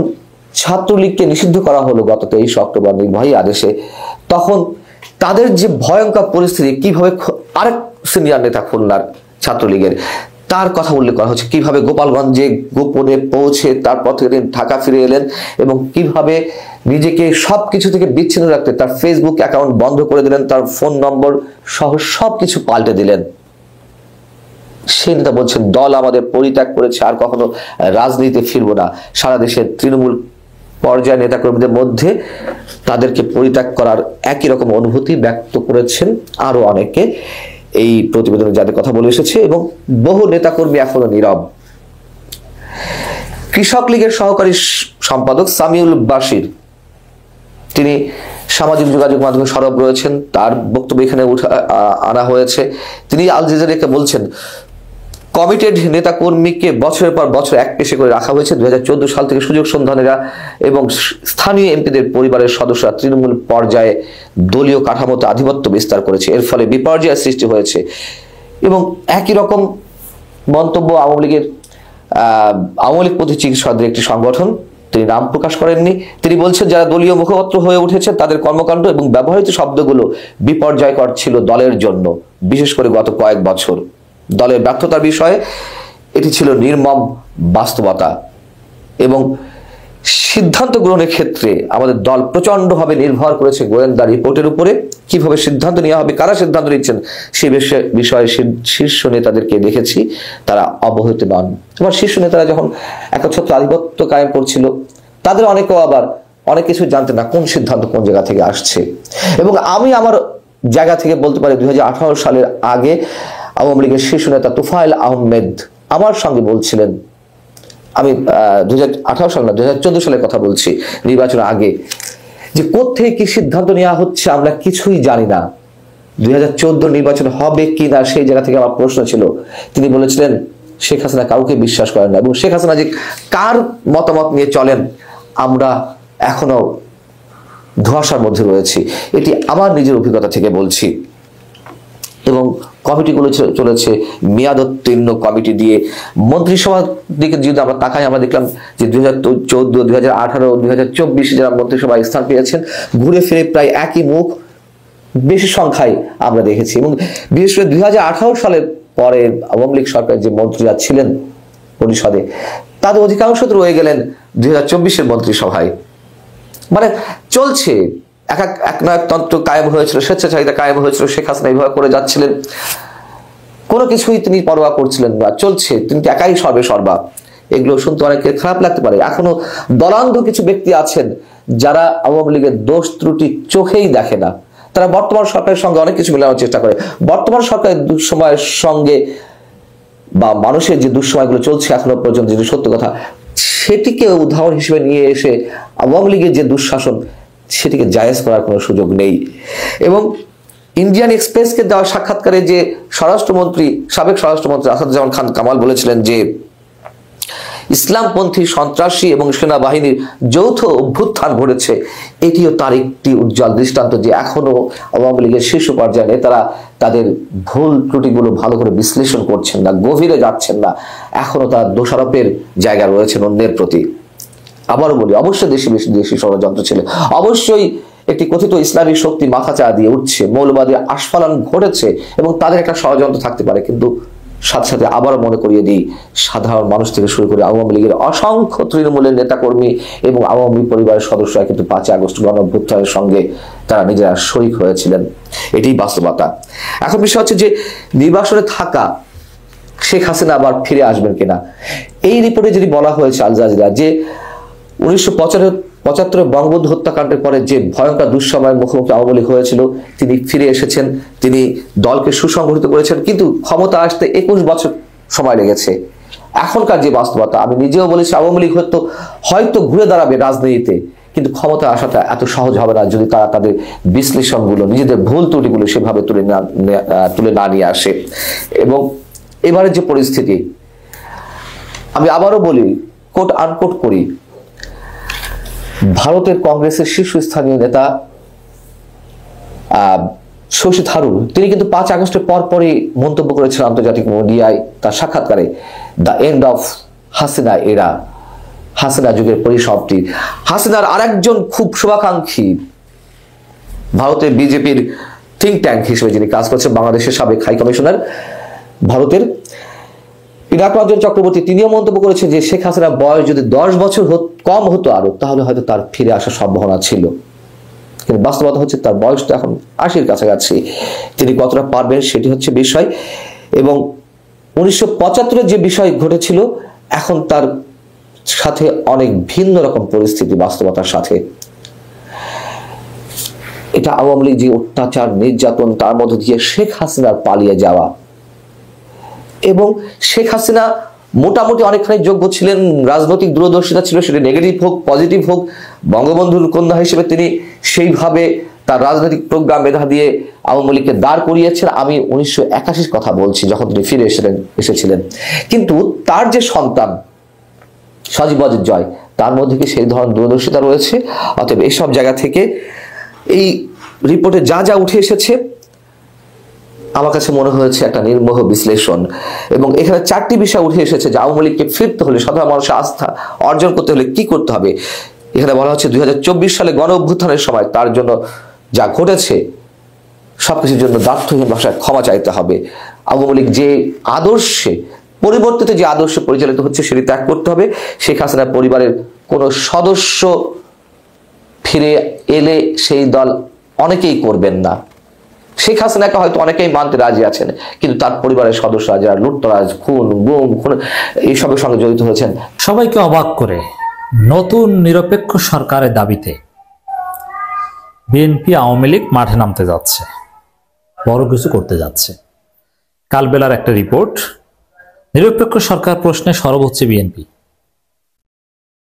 ছাত্রলীগকে নিষিদ্ধ করা হলো গত 23 অক্টোবর নির্বাহী আদেশে, তখন তাদের যে ভয়ঙ্কর পরিস্থিতি, কিভাবে আরেক সিনিয়র নেতা খুলনার ছাত্রলীগের, তার কথা উল্লেখ করা হচ্ছে, কিভাবে গোপালগঞ্জে গোপনে পৌঁছে তারপর থেকে তিনি ঢাকা ফিরে এলেন এবং কিভাবে নিজেকে সবকিছু থেকে বিচ্ছিন্ন রাখতে তার ফেসবুক অ্যাকাউন্ট বন্ধ করে দিলেন, তার ফোন নম্বর সহ সবকিছু পাল্টে দিলেন। সেই নেতা বলছেন দল আমাদের পরিত্যাগ করেছে, আর কখনো রাজনীতিতে ফিরবো না। সারা দেশের তৃণমূল পর্যায়ের নেতাকর্মীদের মধ্যে তাদেরকে পরিত্যাগ করার একই রকম অনুভূতি ব্যক্ত করেছেন আরো অনেকে এই প্রতিবেদনে যাদের কথা বলে এসেছে, এবং বহু নেতাকর্মী এখনো নীরব। কৃষক লীগের সহকারী সম্পাদক সামিউল বাশির, তিনি সামাজিক যোগাযোগ মাধ্যমে সরব রয়েছেন, তার বক্তব্য এখানে আনা হয়েছে। তিনি আল জাজিরাকে বলছেন কমিটেড নেতাকর্মীকে বছরের পর বছর এক পেশে করে রাখা হয়েছে। 2014 সাল থেকে সুযোগ সন্ধানীরা এবং স্থানীয় এমপিদের পরিবারের সদস্যরা তৃণমূল পর্যায়ে দলীয় কাঠামোতে আধিপত্য বিস্তার করেছে, এর ফলে বিপর্যয়ের সৃষ্টি হয়েছে। এবং একই রকম মন্তব্য আওয়ামী লীগ পন্থী চিকিৎসকদের একটি সংগঠন, তিনি নাম প্রকাশ করেননি, তিনি বলছেন যারা দলীয় মুখপাত্র হয়ে উঠেছে তাদের কর্মকাণ্ড এবং ব্যবহৃত শব্দগুলো বিপর্যয়কর ছিল দলের জন্য, বিশেষ করে গত কয়েক বছর। দলের ব্যর্থতার বিষয়ে এটি ছিল নির্মম বাস্তবতা। এবং সিদ্ধান্ত গ্রহণের ক্ষেত্রে আমাদের দল প্রচন্ডভাবে নির্ভর করেছে গোয়েন্দা রিপোর্টের উপরে। কিভাবে সিদ্ধান্ত নেওয়া হবে, কারা সিদ্ধান্ত নিচ্ছেন, সে বিষয়ে শীর্ষ নেতাদেরকে দেখেছি তারা অবহিত নন। এবার শীর্ষ নেতারা যখন একচ্ছত্র আধিপত্য কায়েম করছিল, তাদের অনেকেও আবার অনেক কিছু জানতেন না কোন সিদ্ধান্ত কোন জায়গা থেকে আসছে। এবং আমি আমার জায়গা থেকে বলতে পারি 2018 সালের আগে আওয়ামী লীগের শীর্ষ নেতা তুফাইল আহমেদ আমার সঙ্গে বলছিলেন, আমি 2018 সাল না 2014 সালের কথা বলছি, নির্বাচনের আগে, যে কোত্থেকে কি সিদ্ধান্ত নেওয়া হচ্ছে আমরা কিছুই জানি না, 2014 নির্বাচন হবে কি না সেই জায়গা থেকে আমার প্রশ্ন ছিল। তিনি বলেছিলেন শেখ হাসিনা কাউকে বিশ্বাস করেন না, এবং শেখ হাসিনা যে কার মতামত নিয়ে চলেন আমরা এখনো ধোঁয়াশার মধ্যে রয়েছি। এটি আমার নিজের অভিজ্ঞতা থেকে বলছি। এবং কমিটিগুলো চলেছে মেয়াদোত্তীর্ণ কমিটি দিয়ে। মন্ত্রিসভার দিকে যদি আমরা তাকাই, আমরা দেখলাম যে 2014, 2018, 2024 যারা মন্ত্রিসভায় স্থান পেয়েছেন, ঘুরে ফিরে প্রায় একই মুখ বেশি সংখ্যায় আমরা দেখেছি। এবং বিশেষ করে 2018 সালের পরে আওয়ামী লীগ সরকারের যে মন্ত্রীরা ছিলেন পরিষদে, তাদের অধিকাংশ তো রয়ে গেলেন 2024-এর মন্ত্রিসভায়। মানে চলছে একনায়কতন্ত্র কায়েম হয়েছিল, স্বেচ্ছাচারিতা কায়েম হয়েছিল, শেখ হাসিনা এইভাবে করে যাচ্ছিলেন, কোনো কিছুই তিনি পরোয়া করছিলেন না, চলছে, তিনি একাই সর্বে সর্বা। এগুলো শুনতে অনেকের খারাপ লাগতে পারে। এখনো দলান্ধ কিছু ব্যক্তি আছেন যারা আওয়ামী লীগের দোষ ত্রুটি চোখেই দেখে না। তারা বর্তমান সরকারের সঙ্গে অনেক কিছু মেলানোর চেষ্টা করে। বর্তমান সরকারের দুঃসময়ের সঙ্গে বা মানুষের যে দুঃসময়গুলো চলছে এখনো পর্যন্ত, যেটি সত্য কথা, সেটিকে উদাহরণ হিসেবে নিয়ে এসে আওয়ামী লীগের যে দুঃশাসন সেটিকে জায়েজ করার কোনো সুযোগ নেই। এবং ইন্ডিয়ান এক্সপ্রেসকে দেওয়া সাক্ষাৎকারে যে সাবেক স্বরাষ্ট্রমন্ত্রী আসাদুজ্জামান খান কামাল বলেছিলেন যে ইসলামপন্থী সন্ত্রাসী এবং সেনাবাহিনীর যৌথ অভ্যুত্থান ঘটেছে, এটিও তার একটি উজ্জ্বল দৃষ্টান্ত যে এখনো আওয়ামী লীগের শীর্ষ পর্যায়ে নেতারা তাদের ভুল ত্রুটিগুলো ভালো করে বিশ্লেষণ করছেন না, গভীরে যাচ্ছেন না, এখনো তার দোষারোপের জায়গা রয়েছে অন্যের প্রতি। আবারও বলি, অবশ্যই দেশি ষড়যন্ত্র ছিল, অবশ্যই একটি কথিত ইসলামিক শক্তি মাথা চা দিয়ে উঠছে, মৌলবাদী আস্ফালন ঘটেছে এবং তাদের একটা ষড়যন্ত্র থাকতে পারে, কিন্তু সাথে সাথে আবারও মনে করিয়ে দিই, সাধারণ মানুষ থেকে শুরু করে আওয়ামী লীগের অসংখ্য তৃণমূলের নেতাকর্মী এবং আওয়ামী পরিবারের সদস্যরা কিন্তু 5 আগস্ট গণঅভ্যুত্থানের সঙ্গে তারা নিজেরা শরিক হয়েছিলেন। এটাই বাস্তবতা। এখন বিষয় হচ্ছে যে নির্বাসনে থাকা শেখ হাসিনা আবার ফিরে আসবেন কিনা। এই রিপোর্টে যদি বলা হয়েছে আল জাজিরা যে 1975 বঙ্গবন্ধু হত্যাকাণ্ডের পরে যে ভয়ঙ্কর দুঃসময়ের মুখোমুখি আওয়ামী লীগ হয়েছিল, তিনি ফিরে এসেছেন, তিনি দলকে সুসংগঠিত করেছেন, কিন্তু ক্ষমতা আসতে 21 বছর সময় লেগেছে। এখনকার যে বাস্তবতা, আমি নিজেও বলেছি আওয়ামী লীগ হয়তো ঘুরে দাঁড়াবে রাজনীতিতে, কিন্তু ক্ষমতা আসাটা এত সহজ হবে না যদি তারা তাদের বিশ্লেষণগুলো, নিজেদের ভুল ত্রুটিগুলো সেভাবে তুলে না নিয়ে আসে। এবং এবারের যে পরিস্থিতি, আমি আবারও বলি, কোট আনকোট করি, ভারতের কংগ্রেসের শীর্ষস্থানীয় নেতা শশী থারুর, তিনি কিন্তু 5 আগস্টের পরপরই মন্তব্য করেছেন আন্তর্জাতিক মিডিয়ায় তার সাক্ষাৎকারে, দ্য এন্ড অফ হাসিনা এরা, হাসিনা যুগের পরিসমাপ্তি। হাসিনার আরেকজন খুব শুভাকাঙ্ক্ষী, ভারতের বিজেপির থিঙ্ক ট্যাঙ্ক হিসেবে যিনি কাজ করছেন, বাংলাদেশের সাবেক হাই কমিশনার ভারতের পিনাক রঞ্জন চক্রবর্তী, তিনিও মন্তব্য করেছেন যে শেখ হাসিনার বয়স যদি 10 বছর কম হতো আরো, তাহলে হয়তো তার ফিরে আসার সম্ভাবনা ছিল। কিন্তু বাস্তবতা হচ্ছে তার বয়স তো এখন 80-র কাছাকাছি। তিনি কতটা পারবেন সেটি হচ্ছে বিষয়। এবং 1975 যে বিষয় ঘটেছিল, এখন তার সাথে অনেক ভিন্ন রকম পরিস্থিতি বাস্তবতার সাথে। এটা আওয়ামী লীগ যে অত্যাচার নির্যাতন, তার মধ্যে দিয়ে শেখ হাসিনার পালিয়ে যাওয়া, এবং শেখ হাসিনা মোটামুটি অনেকখানি যোগ্য ছিলেন, রাজনৈতিক দূরদর্শিতা ছিল, সেটা নেগেটিভ হোক পজিটিভ হোক, বঙ্গবন্ধুর কন্যা হিসেবে তিনি সেইভাবে তার রাজনৈতিক প্রজ্ঞা মেধা দিয়ে আওয়ামী লীগকে দাঁড় করিয়েছেন। আমি 1981 কথা বলছি, যখন তিনি ফিরে এসেছিলেন। কিন্তু তার যে সন্তান সজীব ওয়াজেদ জয়, তার মধ্যে কি সেই ধরনের দূরদর্শিতা রয়েছে? অতএব এইসব জায়গা থেকে এই রিপোর্টে যা যা উঠে এসেছে আমার কাছে মনে হয়েছে একটা নির্মোহ বিশ্লেষণ। এবং এখানে 4টি বিষয় উঠে এসেছে যে আওয়ামী লীগকে ফিরতে হলে, সাধারণ মানুষের আস্থা অর্জন করতে হলে কি করতে হবে। এখানে বলা হচ্ছে 2024 সালে গণ অভ্যুত্থানের সময় তার জন্য যা ঘটেছে সবকিছুর জন্য দার্থহীন ভাষায় ক্ষমা চাইতে হবে। আওয়ামী লীগ যে আদর্শে, পরিবর্তিত যে আদর্শে পরিচালিত হচ্ছে সেটি ত্যাগ করতে হবে। শেখ হাসিনার পরিবারের কোনো সদস্য ফিরে এলে সেই দল অনেকেই করবেন না। শেখ হাসিনাকে হয়তো অনেকেই মানতে রাজি আছেন, কিন্তু তার পরিবারের সদস্যরা যারা লুটতরাজ, খুন, গুম, এইসবের সঙ্গে জড়িত হয়েছেন, সবাইকে অবাক করে নতুন নিরপেক্ষ সরকারের দাবিতে বিএনপি আওয়ামী লীগ মাঠে নামতে যাচ্ছে, বড় কিছু করতে যাচ্ছে। কালবেলার একটা রিপোর্ট, নিরপেক্ষ সরকার প্রশ্নে সরব হচ্ছে বিএনপি।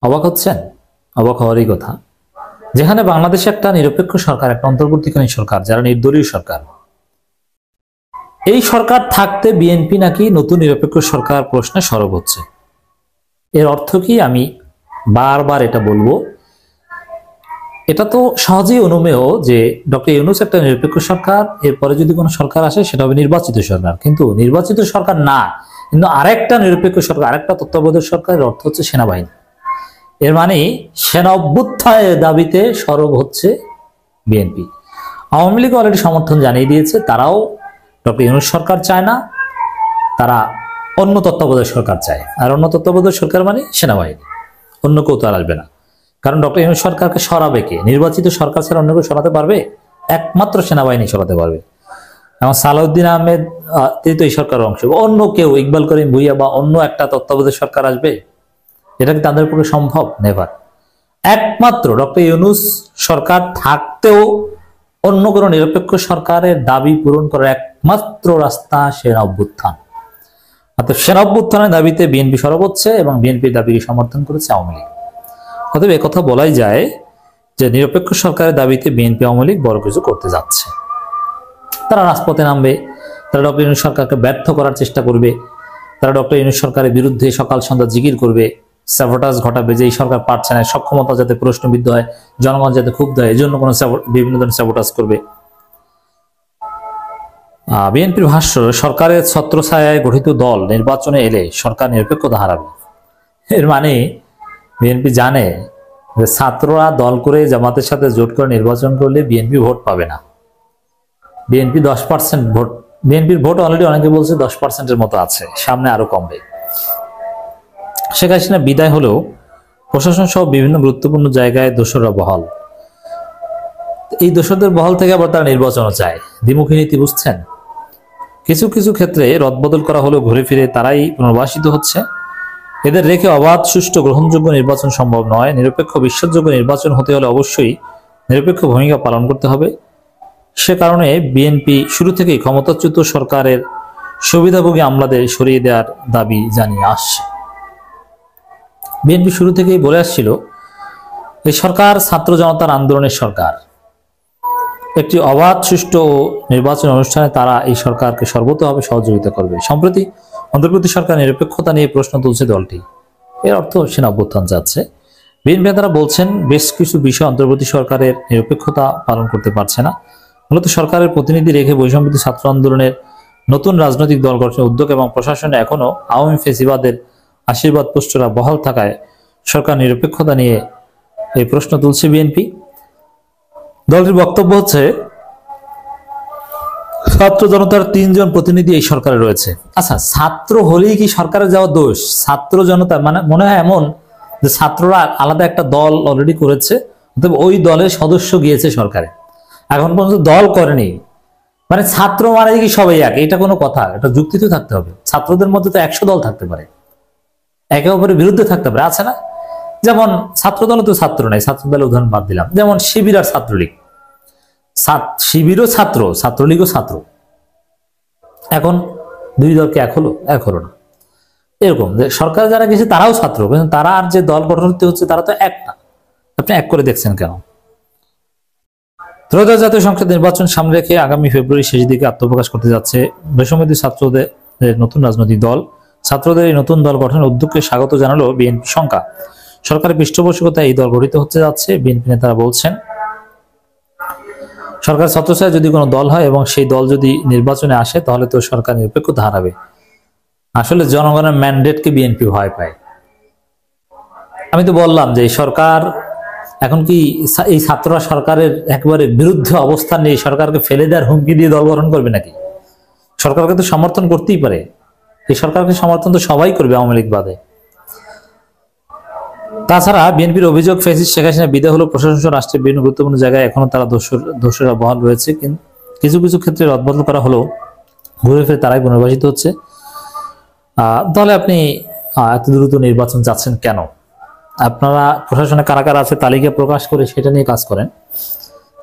অবাক হচ্ছেন? অবাক হওয়ারই কথা। যেখানে বাংলাদেশে একটা নিরপেক্ষ সরকার, একটা অন্তর্বর্তীকালীন সরকার, যারা নির্দলীয় সরকার, এই সরকার থাকতে বিএনপি নাকি নতুন নিরপেক্ষ সরকার প্রশ্নে সরব হচ্ছে। এর অর্থ কি? আমি বারবার এটা বলবো, এটা তো সহজেই অনুমেয় যে ডক্টর ইউনূস একটা নিরপেক্ষ সরকার, এরপরে যদি কোনো সরকার আসে সেটা হবে নির্বাচিত সরকার। কিন্তু নির্বাচিত সরকার না, কিন্তু আরেকটা নিরপেক্ষ সরকার, আরেকটা তত্ত্বাবধায়ক সরকারের অর্থ হচ্ছে সেনাবাহিনী। এর মানে সেনা অভ্যুত্থানের দাবিতে সরব হচ্ছে বিএনপি। আওয়ামী লীগ অলরেডি সমর্থন জানিয়ে দিয়েছে, তারাও ডক্টর ইউনূস সরকার চায় না, তারা অন্য তত্ত্বাবধায়ক সরকার চায়। আর অন্য তত্ত্বাবধায়ক সরকার মানে সেনাবাহিনী, অন্য কেউ তো আর আসবে না। কারণ ডক্টর ইউনূস সরকারকে সরাবে কে? নির্বাচিত সরকার ছাড়া অন্য কেউ সরাতে পারবে? একমাত্র সেনাবাহিনী সরাতে পারবে। এবং সালাউদ্দিন আহমেদ তিনি তো এই সরকারের অংশ, অন্য কেউ, ইকবাল করিম ভুইয়া বা অন্য একটা তত্ত্বাবধায়ক সরকার আসবে? এটা কি তাদের পক্ষে সম্ভব? নেভার। একমাত্র ডক্টর ইউনূস সরকার থাকতেও অন্য কোনো নিরপেক্ষ সরকারের দাবি পূরণ করার একমাত্র রাস্তা সেনা অভ্যুত্থান। অর্থাৎ সেনা অভ্যুত্থানের দাবিতে বিএনপি সরব হচ্ছে এবং বিএনপির দাবিকে সমর্থন করেছে আওয়ামী লীগ। অতএব একথা বলাই যায় যে নিরপেক্ষ সরকারের দাবিতে বিএনপি আওয়ামী লীগ বড় কিছু করতে যাচ্ছে। তারা রাজপথে নামবে, তারা ডক্টর ইউনূস সরকারকে ব্যর্থ করার চেষ্টা করবে, তারা ডক্টর ইউনূস সরকারের বিরুদ্ধে সকাল সন্ধ্যা জিকির করবে, স্যাবোটাজ ঘটাবে যে এই সরকার পারছে না, সক্ষমতা যাতে প্রশ্নবিদ্ধ হয়, জনগণ যাতে ক্ষুব্ধ হয়, এই জন্য কোনো বিভিন্ন ধরনের স্যাবোটাজ করবে। বিএনপির ভাষ্য, সরকারের ছত্রছায়ায় গঠিত দল নির্বাচনে এলে সরকার নিরপেক্ষতা হারাবে। এর মানে বিএনপি জানে যে ছাত্ররা দল করে জামাতের সাথে জোট করে নির্বাচন করলে বিএনপি ভোট পাবে না। বিএনপি 10% ভোট বিএনপির ভোট অলরেডি অনেকে বলছে 10%-এর মতো আছে, সামনে আরো কমবে। শেখ হাসিনা বিদায় হলেও প্রশাসন সহ বিভিন্ন গুরুত্বপূর্ণ জায়গায় দোসররা বহাল। এই দোসরদের বহাল থেকে আবার তারা নির্বাচনও চায়। দ্বিমুখী নীতি বুঝছেন? কিছু কিছু ক্ষেত্রে রদবদল করা হলেও ঘুরে ফিরে তারাই পুনর্বাসিত হচ্ছে। এদের রেখে অবাধ, সুষ্ঠু, গ্রহণযোগ্য নির্বাচন সম্ভব নয়। নিরপেক্ষ, বিশ্বাসযোগ্য নির্বাচন হতে হলে অবশ্যই নিরপেক্ষ ভূমিকা পালন করতে হবে। সে কারণে বিএনপি শুরু থেকেই ক্ষমতাচ্যুত সরকারের সুবিধাভোগী আমলাদের সরিয়ে দেওয়ার দাবি জানিয়ে আসছে। বিএনপি শুরু থেকেই বলে আসছিল এই সরকার ছাত্র জনতার আন্দোলনের সরকার। একটি অবাধ, সুষ্ঠু নির্বাচন অনুষ্ঠানে তারা এই সরকারকে সর্বতোভাবে সহযোগিতা করবে। সম্প্রতি অন্তর্বর্তী সরকার নিরপেক্ষতা নিয়ে প্রশ্ন তুলছে দলটি। এর অর্থ সেনা অভ্যুত্থান যাচ্ছে। বিএনপি নেতারা বলছেন বেশ কিছু বিষয় অন্তর্বর্তী সরকারের নিরপেক্ষতা পালন করতে পারছে না। মূলত সরকারের প্রতিনিধি রেখে বৈষম্যবিরোধী ছাত্র আন্দোলনের নতুন রাজনৈতিক দল গঠনের উদ্যোগ এবং প্রশাসনে এখনো আওয়ামী ফেসিবাদের আশীর্বাদ পুষ্টরা বহাল থাকায় সরকার নিরপেক্ষতা নিয়ে এই প্রশ্ন তুলছে বিএনপি। দলটির বক্তব্য হচ্ছে ছাত্র জনতার 3 জন প্রতিনিধি এই সরকারে রয়েছে। আচ্ছা, ছাত্র হলেই কি সরকারের যাওয়া দোষ? ছাত্র জনতা মানে মনে হয় এমন যে ছাত্ররা আলাদা একটা দল অলরেডি করেছে, অতএব ওই দলের সদস্য গিয়েছে সরকারে, এখন পর্যন্ত দল করেনি। মানে ছাত্র মানে কি সবাই এক? এটা কোনো কথা? এটা যুক্তি তো থাকতে হবে। ছাত্রদের মধ্যে তো 100 দল থাকতে পারে, একে অপরের বিরুদ্ধে থাকতে পারে, আছে না? যেমন ছাত্র দল তো ছাত্র নাই, ছাত্র দলের উদাহরণ বাদ দিলাম। যেমন শিবির আর ছাত্রলীগ, শিবিরও ছাত্র, ছাত্রলীগও ছাত্র। এখন দুই দলকে এক হলো না। এরকম যে সরকার যারা গেছে তারাও ছাত্র, কিন্তু তারা আর যে দল গঠন হচ্ছে তারা তো এক না। আপনি এক করে দেখছেন কেন? ত্রয়োদশ জাতীয় সংসদ নির্বাচন সামনে রেখে আগামী ফেব্রুয়ারি শেষ দিকে আত্মপ্রকাশ করতে যাচ্ছে বৈষম্যবিরোধী ছাত্রদের নতুন রাজনৈতিক দল। ছাত্রদের এই নতুন দল গঠনের উদ্যোগকে স্বাগত জানালো বিএনপি শঙ্কা। সরকারের পৃষ্ঠপোষকতায় এই দল গঠিত হতে যাচ্ছে। বিএনপি নেতারা বলছেন সরকার ছত্রছায়ায় যদি কোনো দল হয় এবং সেই দল যদি নির্বাচনে আসে তাহলে তো সরকার নিরপেক্ষতা হারাবে। আসলে জনগণের ম্যান্ডেটকে বিএনপি ভয় পায়। আমি তো বললাম যে এই সরকার এখন কি এই ছাত্ররা সরকারের একেবারে বিরুদ্ধে অবস্থান নিয়ে সরকারকে ফেলে দেওয়ার হুমকি দিয়ে দল গঠন করবে নাকি? সরকারকে তো সমর্থন করতেই পারে। এই সরকারকে সমর্থন তো সবাই করবে, আওয়ামী লীগ বাদে। তাছাড়া বিএনপির অভিযোগ, ফ্যাসিস্ট শেখ হাসিনা বিদায় হলো প্রশাসন রাষ্ট্রের বিভিন্ন গুরুত্বপূর্ণ জায়গায় এখনো তারা দোষরা বহাল রয়েছে। কিন্তু কিছু কিছু ক্ষেত্রে রদবদল করা হলো ঘুরে ফিরে তারাই পুনর্বাসিত হচ্ছে। তাহলে আপনি এত দ্রুত নির্বাচন চাচ্ছেন কেন? আপনারা প্রশাসনে কারা কারা আছে তালিকা প্রকাশ করে সেটা নিয়ে কাজ করেন।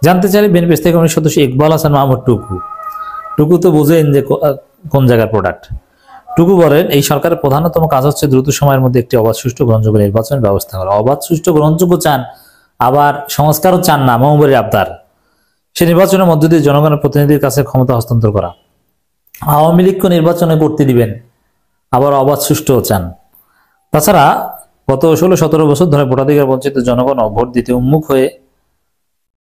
জানতে চাইলে বিএনপি স্থায়ী কমিটির সদস্য ইকবাল হাসান মাহমুদ টুকু তো বুঝেন যে কোন জায়গার প্রোডাক্ট। টুকু বলেন এই সরকারের প্রধানতম কাজ হচ্ছে দ্রুত সময়ের মধ্যে একটি অবাধ, সুষ্ঠু, গ্রহণযোগ্য নির্বাচনের ব্যবস্থা করা। অবাধ, সুষ্ঠু, গ্রহণযোগ্য চান, আবার সংস্কারও চান না, মহবুবের আবদার। সে নির্বাচনের মধ্য দিয়ে জনগণের প্রতিনিধির কাছে ক্ষমতা হস্তান্তর করা। আওয়ামী লীগকে নির্বাচনে করতে দিবেন, আবার অবাধ, সুষ্ঠুও চান। তাছাড়া গত 16-17 বছর ধরে ভোটাধিকার বঞ্চিত জনগণ ভোট দিতে উন্মুখ হয়ে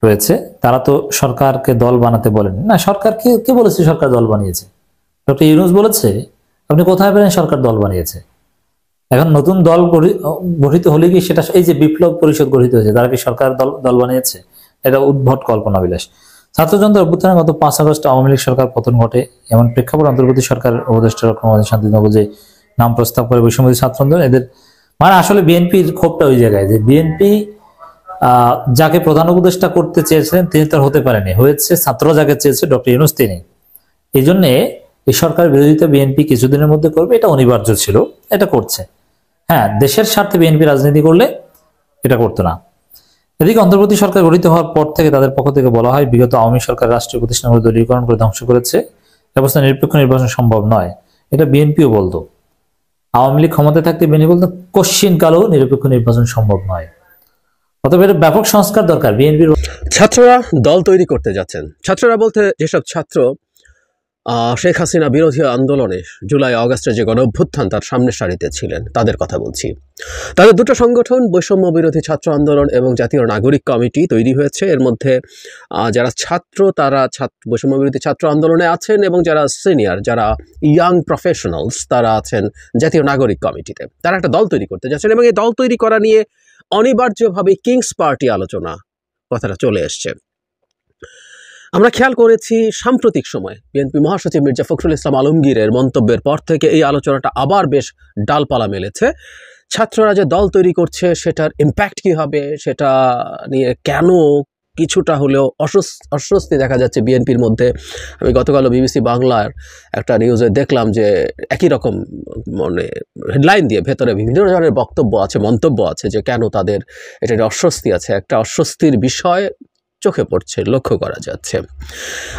রয়েছে। তারা তো সরকারকে দল বানাতে বলেন না। সরকার কে বলেছে সরকার দল বানিয়েছে? ডক্টর ইউনূস বলেছে? আপনি কোথায় পেলেন সরকার দল বানিয়েছে? এখন নতুন দল গঠিত হলে কি সেটা এই যে বিপ্লব পরিষদ গঠিত হয়েছে তারা কি সরকার দল বানিয়েছে? এটা উদ্ভট কল্পনা বিলাস। ছাত্র জনতার অভ্যুত্থানে গত 5 আগস্ট আওয়ামী লীগ সরকার পতন ঘটে। এমন প্রেক্ষাপট অন্তর্বর্তী সরকারের উপদেষ্টা শান্তিনগর যে নাম প্রস্তাব করে বৈষম্যবিরোধী ছাত্র আন্দোলন, এদের মানে আসলে বিএনপির ক্ষোভটা ওই জায়গায় যে বিএনপি যাকে প্রধান উপদেষ্টা করতে চেয়েছিলেন তিনি তার হতে পারেনি, হয়েছে ছাত্র যাকে চেয়েছে ডক্টর ইউনূস তিনি। এই জন্যে এই সরকার বিরোধিতা বিএনপি কিছুদিনের মধ্যে করবে, এটা অনিবার্য ছিল, এটা করছে। হ্যাঁ, দেশের স্বার্থে বিএনপি রাজনীতি করলে এটা করতো না। এদিকে অন্তর্বর্তী সরকার গঠিত হওয়ার পর থেকে তাদের পক্ষ থেকে বলা হয় বিগত আওয়ামী সরকার রাষ্ট্রীয় প্রতিষ্ঠানগুলো দলীয়করণ করে ধ্বংস করেছে, ব্যবস্থা নিরপেক্ষ নির্বাচন সম্ভব নয়। এটা বিএনপিও বলতো। আওয়ামী লীগ ক্ষমতায় থাকতে বিএনপি বলতো কোশ্চিন কালেও নিরপেক্ষ নির্বাচন সম্ভব নয়। অতএব এটা ব্যাপক সংস্কার দরকার বিএনপির। ছাত্ররা দল তৈরি করতে যাচ্ছেন। ছাত্ররা বলতে যেসব ছাত্র শেখ হাসিনা বিরোধী আন্দোলনে জুলাই আগস্টে যে গণ অভ্যুত্থান তার সামনের সারিতে ছিলেন তাদের কথা বলছি। তাদের দুটো সংগঠন বৈষম্য বিরোধী ছাত্র আন্দোলন এবং জাতীয় নাগরিক কমিটি তৈরি হয়েছে। এর মধ্যে যারা ছাত্র তারা বৈষম্য বিরোধী ছাত্র আন্দোলনে আছেন এবং যারা সিনিয়র, যারা ইয়াং প্রফেশনালস তারা আছেন জাতীয় নাগরিক কমিটিতে। তারা একটা দল তৈরি করতে যাচ্ছেন এবং এই দল তৈরি করা নিয়ে অনিবার্যভাবে কিংস পার্টি আলোচনা কথাটা চলে এসছে। আমরা খেয়াল করেছি সাম্প্রতিক সময় বিএনপি মহাসচিব মির্জা ফখরুল ইসলাম আলমগীরের মন্তব্যের পর থেকে এই আলোচনাটা আবার বেশ ডালপালা মেলেছে। ছাত্ররা যে দল তৈরি করছে সেটার ইম্প্যাক্ট কী হবে, সেটা নিয়ে কেন কিছুটা হলেও অস্বস্তি দেখা যাচ্ছে বিএনপির মধ্যে। আমি গতকালও বিবিসি বাংলার একটা নিউজে দেখলাম যে একই রকম মানে হেডলাইন দিয়ে ভেতরে বিভিন্ন ধরনের বক্তব্য আছে, মন্তব্য আছে যে কেন তাদের এটা অস্বস্তি আছে, একটা অস্বস্তির বিষয় চোখে পড়ছে, লক্ষ্য করা যাচ্ছে।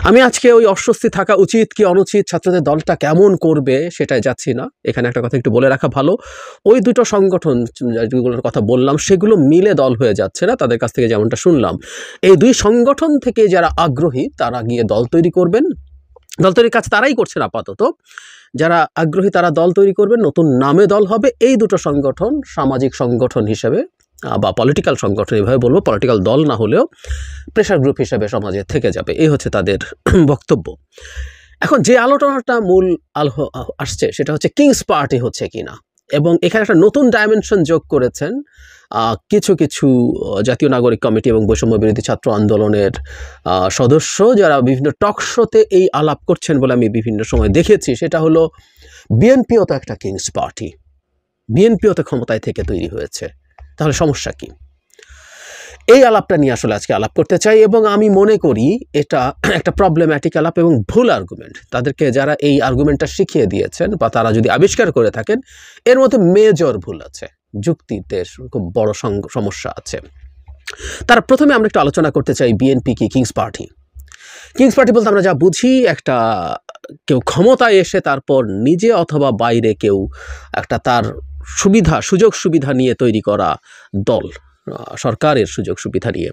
আমি আজকে ওই অস্বস্তি থাকা উচিত কি অনুচিত, ছাত্রদের দলটা কেমন করবে সেটাই যাচ্ছি না। এখানে একটা কথা একটু বলে রাখা ভালো, ওই দুটো সংগঠন যেগুলোর কথা বললাম সেগুলো মিলে দল হয়ে যাচ্ছে না। তাদের কাছ থেকে যেমনটা শুনলাম, এই দুই সংগঠন থেকে যারা আগ্রহী তারা গিয়ে দল তৈরি করবেন। দল তৈরির কাজ তারাই করছেন আপাতত। যারা আগ্রহী তারা দল তৈরি করবেন, নতুন নামে দল হবে। এই দুটো সংগঠন সামাজিক সংগঠন হিসেবে বা পলিটিক্যাল সংগঠন, এভাবে বলবো, পলিটিক্যাল দল না হলেও প্রেশার গ্রুপ হিসেবে সমাজে থেকে যাবে, এই হচ্ছে তাদের বক্তব্য। এখন যে আলোচনাটা মূল আলো আসছে সেটা হচ্ছে কিংস পার্টি হচ্ছে কিনা, এবং এখানে একটা নতুন ডাইমেনশন যোগ করেছেন কিছু কিছু জাতীয় নাগরিক কমিটি এবং বৈষম্য বিরোধী ছাত্র আন্দোলনের সদস্য, যারা বিভিন্ন টক শোতে এই আলাপ করছেন বলে আমি বিভিন্ন সময় দেখেছি। সেটা হলো বিএনপিও তো একটা কিংস পার্টি, বিএনপিও তো ক্ষমতায় থেকে তৈরি হয়েছে, তাহলে সমস্যা কি? এই আলাপটা নিয়ে আসলে আজকে আলাপ করতে চাই, এবং আমি মনে করি এটা একটা প্রবলেম্যাটিক আলাপ এবং ভুল আর্গুমেন্ট। তাদেরকে যারা এই আর্গুমেন্টটা শিখিয়ে দিয়েছেন বা তারা যদি আবিষ্কার করে থাকেন, এর মধ্যে মেজর ভুল আছে, যুক্তিতে খুব বড় সমস্যা আছে। তার প্রথমে আমরা একটু আলোচনা করতে চাই বিএনপি কি কিংস পার্টি। কিংস পার্টি বলতে আমরা যা বুঝি, একটা কেউ ক্ষমতায় এসে তারপর নিজে অথবা বাইরে কেউ একটা তার সুযোগ সুবিধা নিয়ে তৈরি করা দল, সরকারের সুযোগ সুবিধা নিয়ে।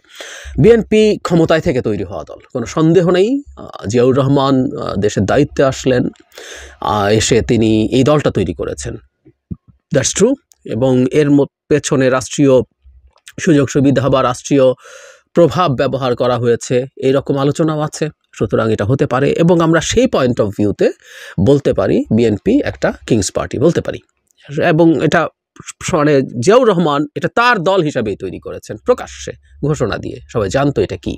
বিএনপি ক্ষমতায় থেকে তৈরি হওয়া দল, কোনো সন্দেহ নেই। জিয়াউর রহমান দেশের দায়িত্বে আসলেন, এসে তিনি এই দলটা তৈরি করেছেন, দ্যাটস ট্রু। এবং এর পেছনে রাষ্ট্রীয় সুযোগ সুবিধা বা রাষ্ট্রীয় প্রভাব ব্যবহার করা হয়েছে, এইরকম আলোচনাও আছে। সুতরাং এটা হতে পারে, এবং আমরা সেই পয়েন্ট অফ ভিউতে বলতে পারি বিএনপি একটা কিংস পার্টি বলতে পারি। এবং এটা মানে জিয়াউর রহমান এটা তার দল হিসাবেই তৈরি করেছেন, প্রকাশ্যে ঘোষণা দিয়ে, সবাই জানতো এটা কি।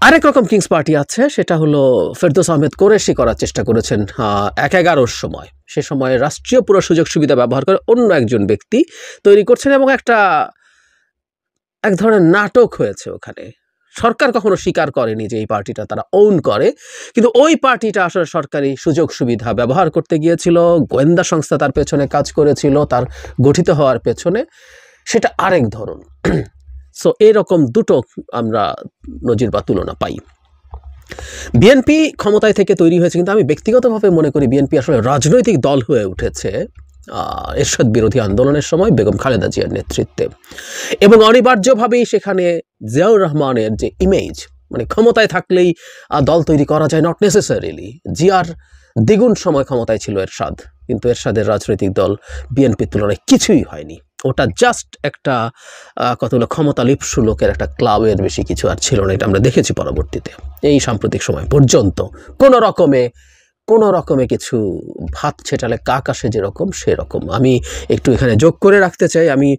আরেক রকম কিংস পার্টি আছে, সেটা হলো ফেরদৌস আহমেদ কোরেশি করার চেষ্টা করেছেন ১/১১ সময়। সে সময় রাষ্ট্রীয় পুরো সুযোগ সুবিধা ব্যবহার করে অন্য একজন ব্যক্তি তৈরি করছেন, এবং এক ধরনের নাটক হয়েছে ওখানে। সরকার কখনো স্বীকার করেনি যে এই পার্টিটা তারা ওন করে, কিন্তু ওই পার্টিটা আসলে সরকারি সুযোগ সুবিধা ব্যবহার করতে গিয়েছিল, গোয়েন্দা সংস্থা তার পেছনে কাজ করেছিল, তার গঠিত হওয়ার পেছনে। সেটা আরেক ধরন। সো এরকম দুটো আমরা নজির বা তুলনা পাই। বিএনপি ক্ষমতায় থেকে তৈরি হয়েছে, কিন্তু আমি ব্যক্তিগতভাবে মনে করি বিএনপি আসলে রাজনৈতিক দল হয়ে উঠেছে এরশাদ বিরোধী আন্দোলনের সময় বেগম খালেদা জিয়ার নেতৃত্বে, এবং অনিবার্যভাবেই সেখানে জিয়াউর রহমানের যে ইমেজ, মানে ক্ষমতায় থাকলেই দল তৈরি করা যায়, নট নেসেসারিলি। জিয়ার দ্বিগুণ সময় ক্ষমতায় ছিল এরশাদ, কিন্তু এরশাদের রাজনৈতিক দল বিএনপির তুলনায় কিছুই হয়নি। ওটা জাস্ট একটা কতগুলো ক্ষমতা লিপ্সু লোকের একটা ক্লাবের, বেশি কিছু আর ছিল না। এটা আমরা দেখেছি পরবর্তীতে, এই সাম্প্রতিক সময় পর্যন্ত কোনো রকমে কিছু ভাত ছেটালে কাক আসে যেরকম, সেরকম। আমি একটু এখানে যোগ করে রাখতে চাই, আমি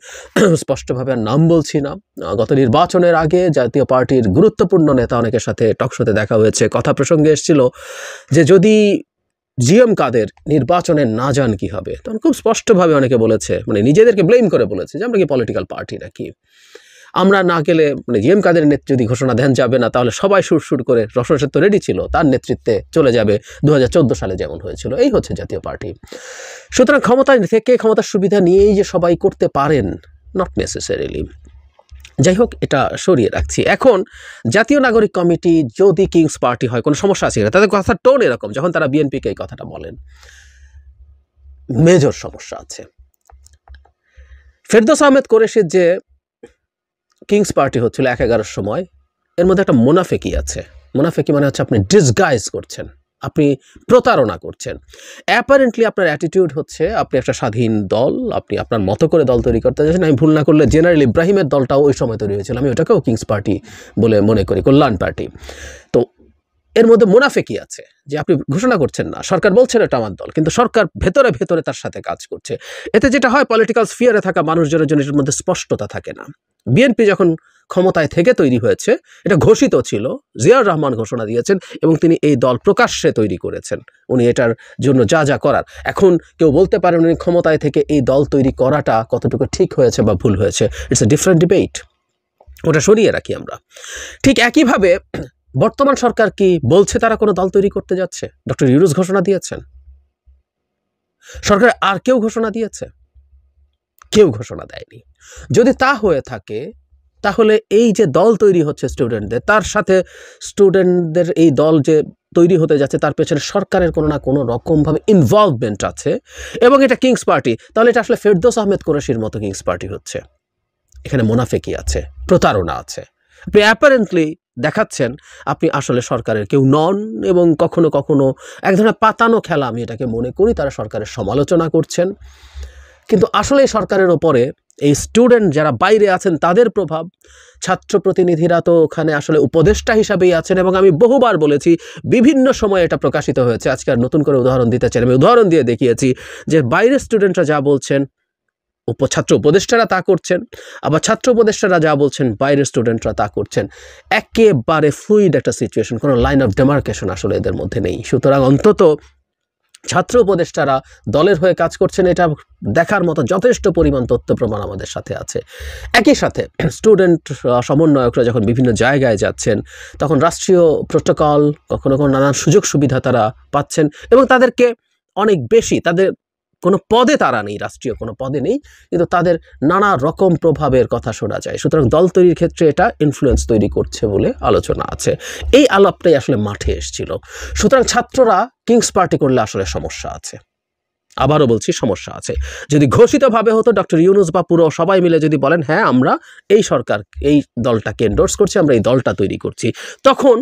স্পষ্টভাবে আর নাম বলছি না। গত নির্বাচনের আগে জাতীয় পার্টির গুরুত্বপূর্ণ নেতা অনেকের সাথে টকশোতে দেখা হয়েছে, কথা প্রসঙ্গে এসেছিল যে যদি জিএম কাদের নির্বাচনে না যান কি হবে, তখন খুব স্পষ্টভাবে অনেকে বলেছে, মানে নিজেদেরকে ব্লেম করে বলেছে যে আমরা কি পলিটিক্যাল পার্টি নাকি, আমরা না গেলে, মানে জিএম কাদের যদি ঘোষণা দেন যাবে না, তাহলে সবাই সুর করে, রসের তো রেডি ছিল, তার নেতৃত্বে চলে যাবে 2014 সালে যেমন হয়েছিল। এই হচ্ছে জাতীয় পার্টি। সুতরাং ক্ষমতায় থেকে ক্ষমতার সুবিধা নিয়েই যে সবাই করতে পারেন, নট নেসেসারিলি। যাই হোক, এটা সরিয়ে রাখছি। এখন জাতীয় নাগরিক কমিটি যদি কিংস পার্টি হয়, কোনো সমস্যা আছে না? তাদের কথার টোন এরকম, যখন তারা বিএনপিকে এই কথাটা বলেন, মেজর সমস্যা আছে। ফেরদৌস আহমেদ কোরেশির যে কিংস পার্টি হচ্ছিল ১/১১ সময়, এর মধ্যে একটা মুনাফেকি আছে। মুনাফেকি মানে হচ্ছে আপনি ডিসগাইজ করছেন, আপনি প্রতারণা করছেন। অ্যাপারেন্টলি আপনার অ্যাটিটিউড হচ্ছে আপনি একটা স্বাধীন দল, আপনি আপনার মতো করে দল তৈরি করতে চাইছেন। আমি ভুল না করলে জেনারেল ইব্রাহিমের দলটাও ওই সময় তৈরি হয়েছিল, আমি ওটাকেও কিংস পার্টি বলে মনে করি, কল্যাণ পার্টি। তো এর মধ্যে মুনাফিকি আছে যে আপনি ঘোষণা করছেন না, সরকার বলছেন এটা আমার দল, কিন্তু সরকার ভেতরে ভেতরে তার সাথে কাজ করছে। এতে যেটা হয়, পলিটিক্যাল স্ফিয়ারে থাকা মানুষজনের জন্য এর মধ্যে স্পষ্টতা থাকে না। বিএনপি যখন ক্ষমতায় থেকে তৈরি হয়েছে, এটা ঘোষিত ছিল, জিয়াউর রহমান ঘোষণা দিয়েছেন এবং তিনি এই দল প্রকাশ্যে তৈরি করেছেন, উনি এটার জন্য যা যা করার। এখন কেউ বলতে পারেন উনি ক্ষমতায় থেকে এই দল তৈরি করাটা কতটুকু ঠিক হয়েছে বা ভুল হয়েছে, ইটস এ ডিফারেন্ট ডিবেট, ওটা সরিয়ে রাখি আমরা। ঠিক একইভাবে বর্তমান সরকার কি বলছে তারা কোনো দল তৈরি করতে যাচ্ছে? ডক্টর ইউনূস ঘোষণা দিয়েছেন, সরকার আর কেউ ঘোষণা দিয়েছে? কেউ ঘোষণা দেয়নি। যদি তা হয়ে থাকে তাহলে এই যে দল তৈরি হচ্ছে স্টুডেন্টদের, তার সাথে স্টুডেন্টদের এই দল যে তৈরি হতে যাচ্ছে তার পেছনে সরকারের কোনো না কোনো রকমভাবে ইনভলভমেন্ট আছে এবং এটা কিংস পার্টি, তাহলে এটা আসলে ফেরদৌস আহমেদ কুরেশির মতো কিংস পার্টি হচ্ছে। এখানে মুনাফিকি আছে, প্রতারণা আছে। আপনি অ্যাপারেন্টলি দেখাচ্ছেন আপনি আসলে সরকারের কেউ নন এবং কখনো কখনো এক ধরনের পাতানো খেলা আমি এটাকে মনে করি, তারা সরকারের সমালোচনা করছেন, কিন্তু আসলে সরকারের ওপরে এই স্টুডেন্ট যারা বাইরে আছেন তাদের প্রভাব, ছাত্র প্রতিনিধিরা তো ওখানে আসলে উপদেষ্টা হিসাবেই আছেন এবং আমি বহুবার বলেছি, বিভিন্ন সময়ে এটা প্রকাশিত হয়েছে। আজকে আর নতুন করে উদাহরণ দিতে চাই, আমি উদাহরণ দিয়ে দেখিয়েছি যে বাইরের স্টুডেন্টরা যা বলছেন ছাত্র উপদেষ্টারা তা করছেন, আবার ছাত্র উপদেষ্টারা যা বলছেন বাইরের স্টুডেন্টরা তা করছেন। একেবারে ফ্লুইড একটা সিচুয়েশন, কোনো লাইন অফ ডেমার্কেশন আসলে এদের মধ্যে নেই। সুতরাং অন্তত ছাত্র উপদেষ্টারা দলের হয়ে কাজ করছেন এটা দেখার মতো যথেষ্ট পরিমাণ তথ্য প্রমাণ আমাদের সাথে আছে। একই সাথে স্টুডেন্ট সমন্বয়করা যখন বিভিন্ন জায়গায় যাচ্ছেন তখন রাষ্ট্রীয় প্রোটোকল, কখনো কখনো নানান সুযোগ সুবিধা তারা পাচ্ছেন এবং তাদেরকে অনেক বেশি, তাদের কোনো পদে তারা নেই, রাষ্ট্রীয় কোনো পদে নেই, কিন্তু তাদের নানা রকম প্রভাবের কথা শোনা যায়। সুতরাং দল তৈরির ক্ষেত্রে এটা ইনফ্লুয়েন্স তৈরি করছে বলে আলোচনা আছে। এই আলাপটাই আসলে মাঠে এসেছিল। সুতরাং ছাত্ররা কিংস পার্টি করলে আসলে সমস্যা আছে, আবারও বলছি সমস্যা আছে। যদি ঘোষিতভাবে হতো ডক্টর ইউনূস বা পুরো সবাই মিলে যদি বলেন হ্যাঁ আমরা এই সরকার এই দলটাকে এন্ডোর্স করছি, আমরা এই দলটা তৈরি করছি, তখন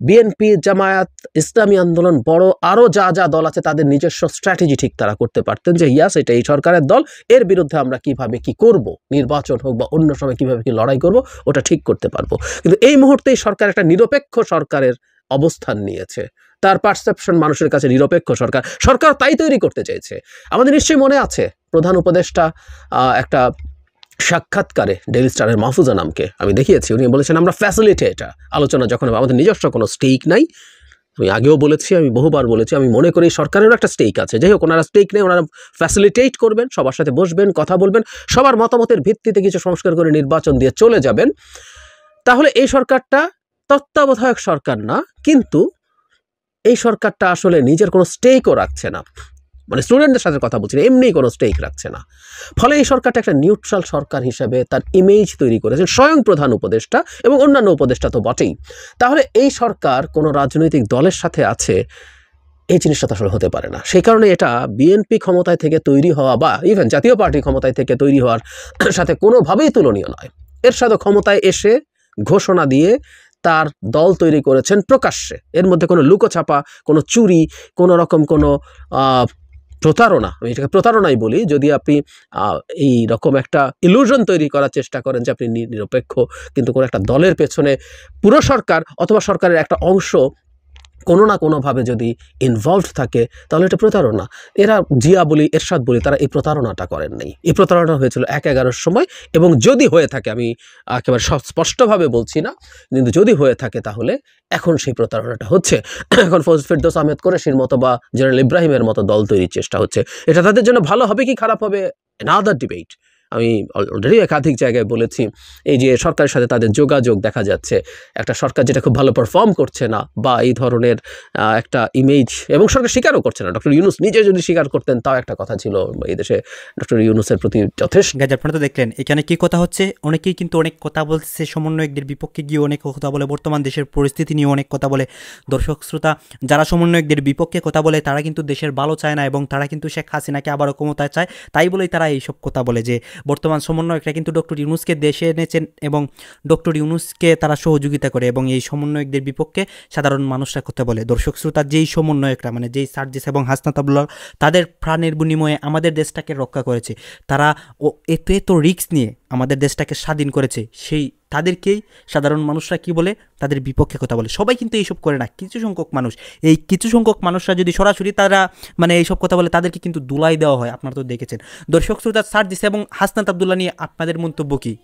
বিএনপি, জামায়াত, ইসলামী আন্দোলন, বড় আরও যা যা দল আছে তাদের নিজস্ব স্ট্র্যাটেজি ঠিক তারা করতে পারতেন যে ইয়াস এটা এই সরকারের দল, এর বিরুদ্ধে আমরা কিভাবে কি করব, নির্বাচন হোক বা অন্য সময় কিভাবে কি লড়াই করব ওটা ঠিক করতে পারবো। কিন্তু এই মুহূর্তে সরকার একটা নিরপেক্ষ সরকারের অবস্থান নিয়েছে, তার পারসেপশন মানুষের কাছে নিরপেক্ষ সরকার, সরকার তাই তৈরি করতে চাইছে। আমাদের নিশ্চয়ই মনে আছে প্রধান উপদেষ্টা একটা সাক্ষাৎকারে ডেইলি স্টারের মাহফুজা নামকে আমি দেখিয়েছি, উনি বলেছেন আমরা ফ্যাসিলিটেটর। আলোচনা যখন আমাদের নিজস্ব কোনো স্টেক নাই, আমি আগেও বলেছি, আমি বহুবার বলেছি, আমি মনে করি সরকারেরও একটা স্টেক আছে। যাই হোক, ওনারা স্টেক নেই, ওনারা ফ্যাসিলিটেট করবেন, সবার সাথে বসবেন, কথা বলবেন, সবার মতামতের ভিত্তিতে কিছু সংস্কার করে নির্বাচন দিয়ে চলে যাবেন। তাহলে এই সরকারটা তত্ত্বাবধায়ক সরকার না, কিন্তু এই সরকারটা আসলে নিজের কোনো স্টেকও রাখছে না, মানে স্টুডেন্টদের সাথে কথা বলছি না, এমনি কোনো স্টেক রাখছে না। ফলে এই সরকারটা একটা নিউট্রাল সরকার হিসেবে তার ইমেজ তৈরি করেছেন স্বয়ং প্রধান উপদেষ্টা এবং অন্যান্য উপদেষ্টা তো বটেই। তাহলে এই সরকার কোনো রাজনৈতিক দলের সাথে আছে, এই জিনিসটা তো আসলে হতে পারে না। সেই কারণে এটা বিএনপি ক্ষমতায় থেকে তৈরি হওয়া বা ইভেন জাতীয় পার্টি ক্ষমতায় থেকে তৈরি হওয়ার সাথে কোনোভাবেই তুলনীয় নয়। এরশাদ ক্ষমতায় এসে ঘোষণা দিয়ে তার দল তৈরি করেছেন প্রকাশ্যে, এর মধ্যে কোনো লুকোছাপা, কোনো চুরি, কোনো রকম কোনো প্রতারণা, আমি এটাকে প্রতারণাই বলি, যদি আপনি এই রকম একটা ইলুশন তৈরি করার চেষ্টা করেন যে আপনি নিরপেক্ষ, কিন্তু কোনো একটা দলের পেছনে পুরো সরকার অথবা সরকারের একটা অংশ কোনো না কোনোভাবে যদি ইনভলভড থাকে তাহলে এটা প্রতারণা। এরা জিয়া বলি, এরশাদ বলি, তারা এই প্রতারণাটা করেন নাই। এই প্রতারণা হয়েছিল ১/১১ সময়, এবং যদি হয়ে থাকে, আমি একেবারে স্পষ্টভাবে বলছি না, কিন্তু যদি হয়ে থাকে তাহলে এখন সেই প্রতারণাটা হচ্ছে। এখন ফেরদৌস আহমেদ কুরেশির মতো বা জেনারেল ইব্রাহিমের মতো দল তৈরির চেষ্টা হচ্ছে। এটা তাদের জন্য ভালো হবে কি খারাপ হবে, অ্যানাদার ডিবেট। আমি অলরেডি একাধিক জায়গায় বলেছি, এই যে সরকারের সাথে তাদের যোগাযোগ দেখা যাচ্ছে, একটা সরকার যেটা খুব ভালো পারফর্ম করছে না বা এই ধরনের একটা ইমেজ, এবং সরকার স্বীকারও করছে না। ডক্টর ইউনূস নিজে যদি স্বীকার করতেন তাও একটা কথা ছিল, এই দেশে ডক্টর ইউনূসের প্রতি যথেষ্ট। আপনারা তো দেখলেন এখানে কি কথা হচ্ছে, অনেকেই কিন্তু অনেক কথা বলছে, সমন্বয়কদের বিপক্ষে গিয়ে অনেক কথা বলে, বর্তমান দেশের পরিস্থিতি নিয়ে অনেক কথা বলে। দর্শক শ্রোতা, যারা সমন্বয়কদের বিপক্ষে কথা বলে তারা কিন্তু দেশের ভালো চায় না, এবং তারা কিন্তু শেখ হাসিনাকে আবারও ক্ষমতায় চায়, তাই বলেই তারা এইসব কথা বলে যে বর্তমান সমন্বয়করা কিন্তু ডক্টর ইউনূসকে দেশে এনেছেন এবং ডক্টর ইউনূসকে তারা সহযোগিতা করে, এবং এই সমন্বয়কদের বিপক্ষে সাধারণ মানুষরা কথা বলে। দর্শক শ্রোতা, যেই সমন্বয়করা মানে যেই সার্জিস এবং হাসনাত আবদুল্লাহ তাদের প্রাণের বিনিময়ে আমাদের দেশটাকে রক্ষা করেছে, তারা এত রিস্ক নিয়ে আমাদের দেশটাকে স্বাধীন করেছে, সেই তাদেরকেই সাধারণ মানুষরা কি বলে, তাদের বিপক্ষে কথা বলে। সবাই কিন্তু এইসব করে না, কিছু সংখ্যক মানুষ। এই কিছু সংখ্যক মানুষরা যদি সরাসরি তারা মানে এইসব কথা বলে, তাদেরকে কিন্তু দুলাই দেওয়া হয়। আপনারা তো দেখেছেন। দর্শক শ্রোতা সার দিছে। এবং হাসনাত আব্দুল্লাহ নিয়ে আপনাদের মন্তব্য কি?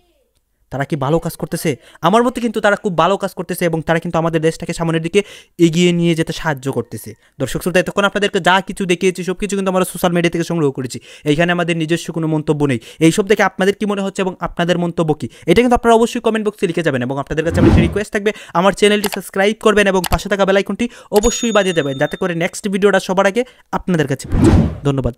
তারা কি ভালো কাজ করতেছে? আমার মতে কিন্তু তারা খুব ভালো কাজ করতেছে এবং তারা কিন্তু আমাদের দেশটাকে সামনের দিকে এগিয়ে নিয়ে যেতে সাহায্য করতেছে। দর্শক শ্রোতা, এতক্ষণ আপনাদেরকে যা কিছু দেখিয়েছি সব কিছু কিন্তু আমরা সোশ্যাল মিডিয়া থেকে সংগ্রহ করেছি। এইখানে আমাদের নিজস্ব কোনো মন্তব্য নেই। এইসব দেখে আপনাদের কি মনে হচ্ছে এবং আপনাদের মন্তব্য কি, এটা কিন্তু আপনারা অবশ্যই কমেন্ট বক্সে লিখে যাবেন। এবং আপনাদের কাছে আমার রিকোয়েস্ট থাকবে, আমার চ্যানেলটি সাবস্ক্রাইব করবেন এবং পাশে থাকা বেল আইকনটি অবশ্যই বাজিয়ে দেবেন, যাতে করে নেক্সট ভিডিওটা সবার আগে আপনাদের কাছে পৌঁছায়। ধন্যবাদ।